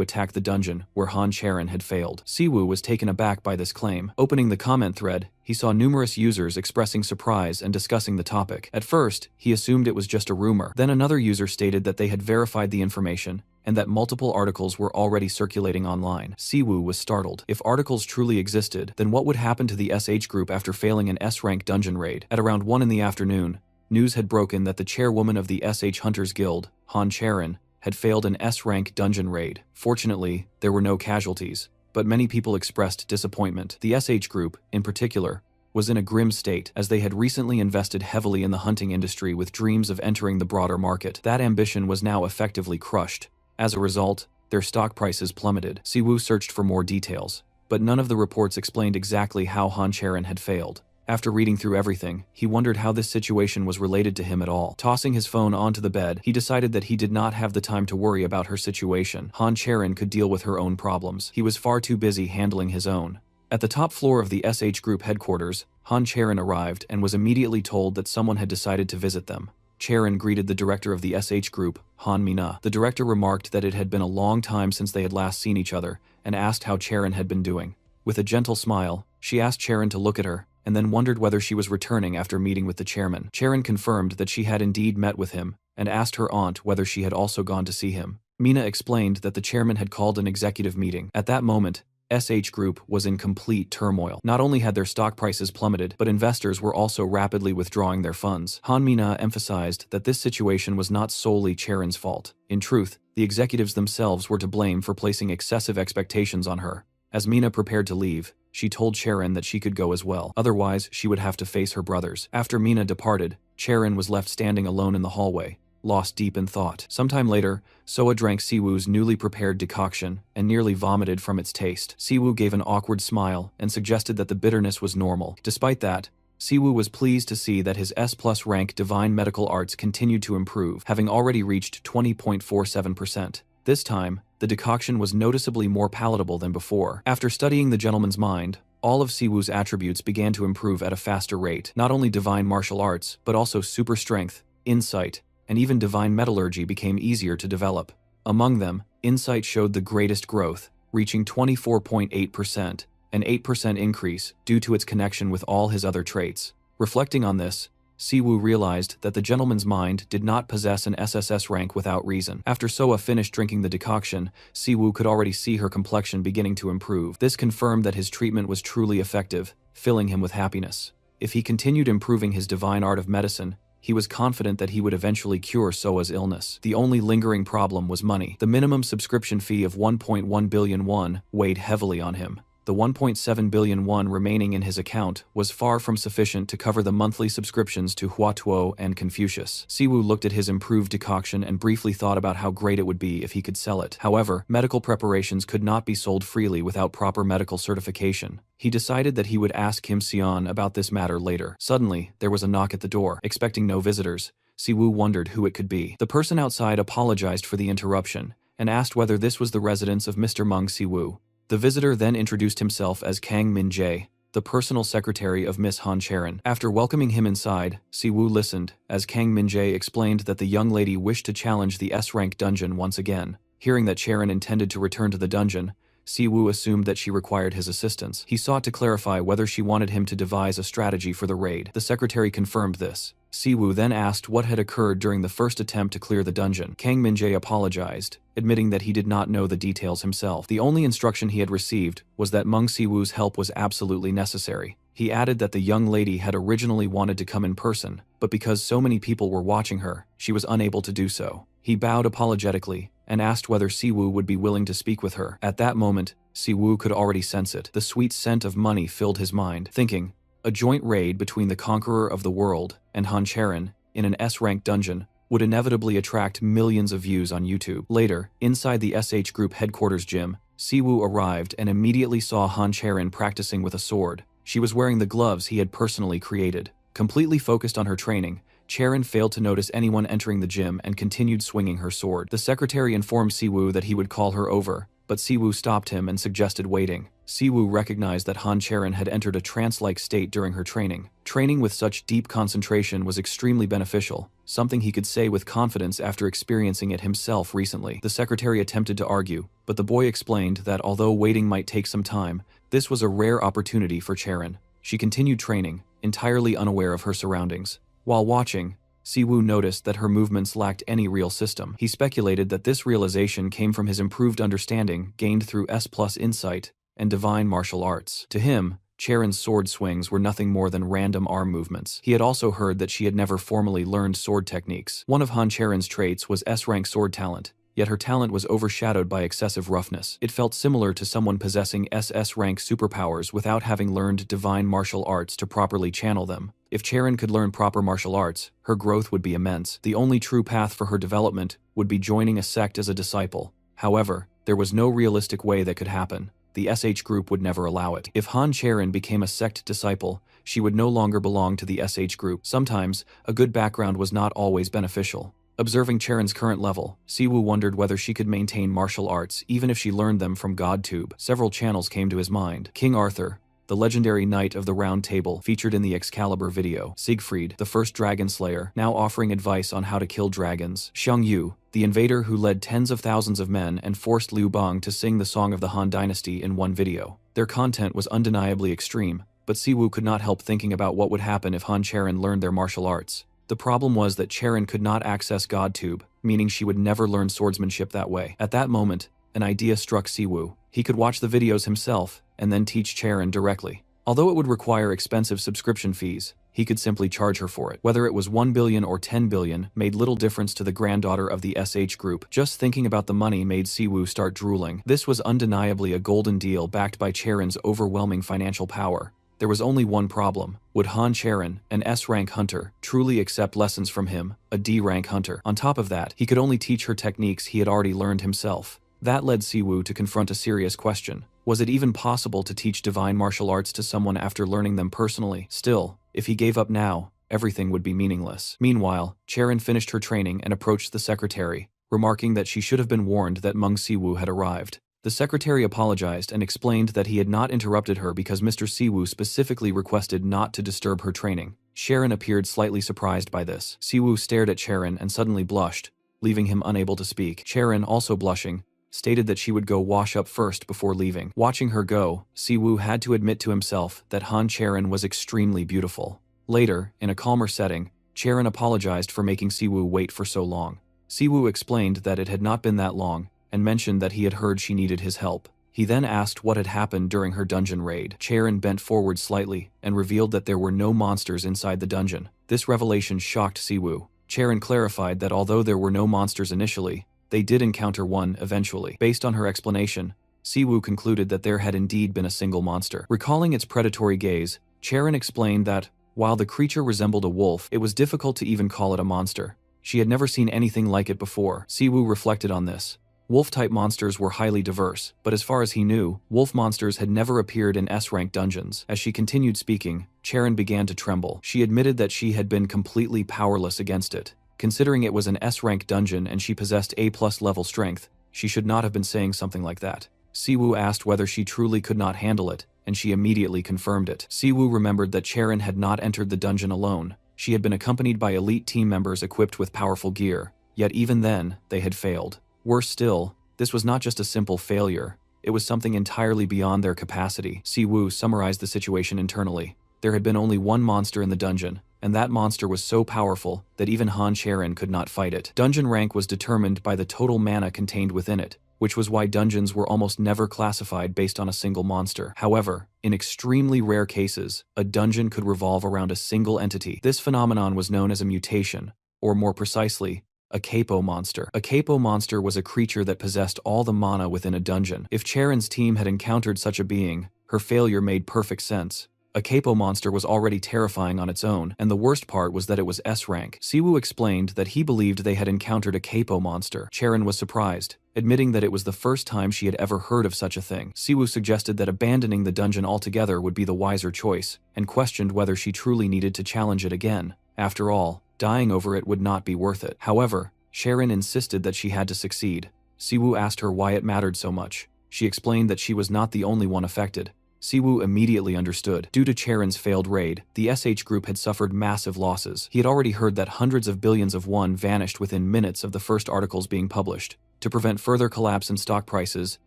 attack the dungeon where Han Charon had failed. Siwoo was taken aback by this claim. Opening the comment thread, he saw numerous users expressing surprise and discussing the topic. At first, he assumed it was just a rumor. Then another user stated that they had verified the information and that multiple articles were already circulating online. Siwoo was startled. If articles truly existed, then what would happen to the SH group after failing an S-rank dungeon raid? At around 1 in the afternoon, news had broken that the chairwoman of the SH Hunters Guild, Han Charon, had failed an S-rank dungeon raid. Fortunately, there were no casualties, but many people expressed disappointment. The SH group, in particular, was in a grim state, as they had recently invested heavily in the hunting industry with dreams of entering the broader market. That ambition was now effectively crushed. As a result, their stock prices plummeted. Siwoo searched for more details, but none of the reports explained exactly how Han Charon had failed. After reading through everything, he wondered how this situation was related to him at all. Tossing his phone onto the bed, he decided that he did not have the time to worry about her situation. Han Charon could deal with her own problems. He was far too busy handling his own. At the top floor of the SH Group headquarters, Han Charon arrived and was immediately told that someone had decided to visit them. Charon greeted the director of the SH Group, Han Mina. The director remarked that it had been a long time since they had last seen each other, and asked how Charon had been doing. With a gentle smile, she asked Charon to look at her, and then wondered whether she was returning after meeting with the chairman. Charon confirmed that she had indeed met with him, and asked her aunt whether she had also gone to see him. Mina explained that the chairman had called an executive meeting. At that moment, SH Group was in complete turmoil. Not only had their stock prices plummeted, but investors were also rapidly withdrawing their funds. Han Mina emphasized that this situation was not solely Charon's fault. In truth, the executives themselves were to blame for placing excessive expectations on her. As Mina prepared to leave, she told Charon that she could go as well, otherwise she would have to face her brothers. After Mina departed, Charon was left standing alone in the hallway, lost deep in thought. Sometime later, Soa drank Siwoo's newly prepared decoction and nearly vomited from its taste. Siwoo gave an awkward smile and suggested that the bitterness was normal. Despite that, Siwoo was pleased to see that his S+ rank Divine Medical Arts continued to improve, having already reached 20.47%. This time, the decoction was noticeably more palatable than before. After studying the gentleman's mind, all of Siwoo's attributes began to improve at a faster rate. Not only divine martial arts, but also super strength, insight, and even divine metallurgy became easier to develop. Among them, insight showed the greatest growth, reaching 24.8%, an 8% increase due to its connection with all his other traits. Reflecting on this, Siwoo realized that the gentleman's mind did not possess an SSS rank without reason. After Soa finished drinking the decoction, Siwoo could already see her complexion beginning to improve. This confirmed that his treatment was truly effective, filling him with happiness. If he continued improving his divine art of medicine, he was confident that he would eventually cure Soa's illness. The only lingering problem was money. The minimum subscription fee of 1.1 billion won weighed heavily on him. The 1.7 billion won remaining in his account was far from sufficient to cover the monthly subscriptions to Huatuo and Confucius. Siwoo looked at his improved decoction and briefly thought about how great it would be if he could sell it. However, medical preparations could not be sold freely without proper medical certification. He decided that he would ask Kim Seon about this matter later. Suddenly, there was a knock at the door. Expecting no visitors, Siwoo wondered who it could be. The person outside apologized for the interruption and asked whether this was the residence of Mr. Meng Siwoo. The visitor then introduced himself as Kang Min-jae, the personal secretary of Miss Han Charon. After welcoming him inside, Siwoo listened, as Kang Min-jae explained that the young lady wished to challenge the S-rank dungeon once again. Hearing that Charon intended to return to the dungeon, Siwoo assumed that she required his assistance. He sought to clarify whether she wanted him to devise a strategy for the raid. The secretary confirmed this. Siwoo then asked what had occurred during the first attempt to clear the dungeon. Kang Min-jae apologized, admitting that he did not know the details himself. The only instruction he had received was that Meng Siwoo's help was absolutely necessary. He added that the young lady had originally wanted to come in person, but because so many people were watching her, she was unable to do so. He bowed apologetically and asked whether Siwoo would be willing to speak with her. At that moment, Siwoo could already sense it. The sweet scent of money filled his mind, thinking, a joint raid between the conqueror of the world and Han Charon in an S-rank dungeon would inevitably attract millions of views on YouTube. Later, inside the SH Group headquarters gym, Siwoo arrived and immediately saw Han Charon practicing with a sword. She was wearing the gloves he had personally created. Completely focused on her training, Charon failed to notice anyone entering the gym and continued swinging her sword. The secretary informed Siwoo that he would call her over, but Siwoo stopped him and suggested waiting. Siwoo recognized that Han Charon had entered a trance-like state during her training. Training with such deep concentration was extremely beneficial, something he could say with confidence after experiencing it himself recently. The secretary attempted to argue, but the boy explained that although waiting might take some time, this was a rare opportunity for Charon. She continued training, entirely unaware of her surroundings. While watching, Siwoo noticed that her movements lacked any real system. He speculated that this realization came from his improved understanding gained through S+ insight and divine martial arts. To him, Charon's sword swings were nothing more than random arm movements. He had also heard that she had never formally learned sword techniques. One of Han Charon's traits was S-rank sword talent, yet her talent was overshadowed by excessive roughness. It felt similar to someone possessing SS-rank superpowers without having learned divine martial arts to properly channel them. If Charon could learn proper martial arts, her growth would be immense. The only true path for her development would be joining a sect as a disciple. However, there was no realistic way that could happen. the SH group would never allow it. If Han Charon became a sect disciple, she would no longer belong to the SH group. Sometimes, a good background was not always beneficial. Observing Charon's current level, Siwoo wondered whether she could maintain martial arts even if she learned them from GodTube. Several channels came to his mind. King Arthur, the legendary Knight of the Round Table featured in the Excalibur video. Siegfried, the first dragon slayer, now offering advice on how to kill dragons. Xiang Yu, the invader who led tens of thousands of men and forced Liu Bang to sing the Song of the Han Dynasty in one video. Their content was undeniably extreme, but Siwoo could not help thinking about what would happen if Han Charon learned their martial arts. The problem was that Charon could not access GodTube, meaning she would never learn swordsmanship that way. At that moment, an idea struck Siwoo. He could watch the videos himself and then teach Charon directly. Although it would require expensive subscription fees, he could simply charge her for it. Whether it was 1 billion or 10 billion made little difference to the granddaughter of the SH group. Just thinking about the money made Siwoo start drooling. This was undeniably a golden deal backed by Charon's overwhelming financial power. There was only one problem. Would Han Charon, an S-rank hunter, truly accept lessons from him, a D-rank hunter? On top of that, he could only teach her techniques he had already learned himself. That led Siwoo to confront a serious question. Was it even possible to teach divine martial arts to someone after learning them personally? Still, if he gave up now, everything would be meaningless. Meanwhile, Charon finished her training and approached the secretary, remarking that she should have been warned that Meng Siwoo had arrived. The secretary apologized and explained that he had not interrupted her because Mr. Siwoo specifically requested not to disturb her training. Charon appeared slightly surprised by this. Siwoo stared at Charon and suddenly blushed, leaving him unable to speak. Charon, also blushing, stated that she would go wash up first before leaving. Watching her go, Siwoo had to admit to himself that Han Charon was extremely beautiful. Later, in a calmer setting, Charon apologized for making Siwoo wait for so long. Siwoo explained that it had not been that long, and mentioned that he had heard she needed his help. He then asked what had happened during her dungeon raid. Charon bent forward slightly and revealed that there were no monsters inside the dungeon. This revelation shocked Siwoo. Charon clarified that although there were no monsters initially, they did encounter one eventually. Based on her explanation, Siwoo concluded that there had indeed been a single monster. Recalling its predatory gaze, Charon explained that, while the creature resembled a wolf, it was difficult to even call it a monster. She had never seen anything like it before. Siwoo reflected on this. Wolf-type monsters were highly diverse, but as far as he knew, wolf monsters had never appeared in S-rank dungeons. As she continued speaking, Charon began to tremble. She admitted that she had been completely powerless against it. Considering it was an S-rank dungeon and she possessed A+ level strength, she should not have been saying something like that. Siwoo asked whether she truly could not handle it, and she immediately confirmed it. Siwoo remembered that Charon had not entered the dungeon alone. She had been accompanied by elite team members equipped with powerful gear, yet even then, they had failed. Worse still, this was not just a simple failure, it was something entirely beyond their capacity. Siwoo summarized the situation internally. There had been only one monster in the dungeon, and that monster was so powerful that even Han Charon could not fight it. Dungeon rank was determined by the total mana contained within it, which was why dungeons were almost never classified based on a single monster. However, in extremely rare cases, a dungeon could revolve around a single entity. This phenomenon was known as a mutation, or more precisely, a capo monster. A capo monster was a creature that possessed all the mana within a dungeon. If Charon's team had encountered such a being, her failure made perfect sense. A capo monster was already terrifying on its own, and the worst part was that it was S-rank. Siwoo explained that he believed they had encountered a capo monster. Charon was surprised, admitting that it was the first time she had ever heard of such a thing. Siwoo suggested that abandoning the dungeon altogether would be the wiser choice, and questioned whether she truly needed to challenge it again. After all, dying over it would not be worth it. However, Charon insisted that she had to succeed. Siwoo asked her why it mattered so much. She explained that she was not the only one affected. Siwoo immediately understood. Due to Charon's failed raid, the SH group had suffered massive losses. He had already heard that hundreds of billions of won vanished within minutes of the first articles being published. To prevent further collapse in stock prices,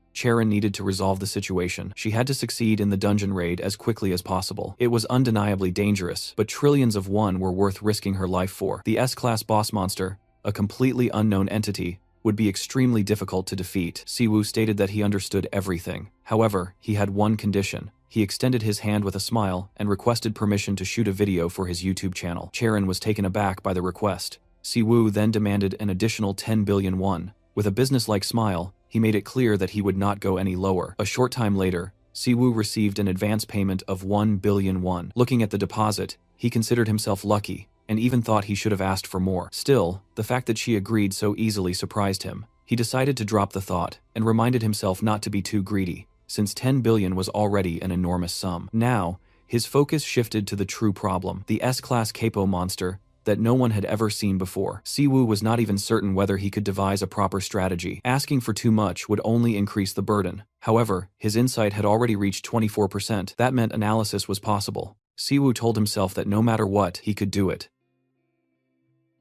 Charon needed to resolve the situation. She had to succeed in the dungeon raid as quickly as possible. It was undeniably dangerous, but trillions of won were worth risking her life for. The S-class boss monster, a completely unknown entity, would be extremely difficult to defeat. Siwoo stated that he understood everything. However, he had one condition. He extended his hand with a smile and requested permission to shoot a video for his YouTube channel. Charon was taken aback by the request. Siwoo then demanded an additional 10 billion won. With a business-like smile, he made it clear that he would not go any lower. A short time later, Siwoo received an advance payment of 1 billion won. Looking at the deposit, he considered himself lucky, and even thought he should have asked for more. Still, the fact that she agreed so easily surprised him. He decided to drop the thought, and reminded himself not to be too greedy. since 10 billion was already an enormous sum. Now, his focus shifted to the true problem, the S-class capo monster that no one had ever seen before. Siwoo was not even certain whether he could devise a proper strategy. Asking for too much would only increase the burden. However, his insight had already reached 24%. That meant analysis was possible. Siwoo told himself that no matter what, he could do it.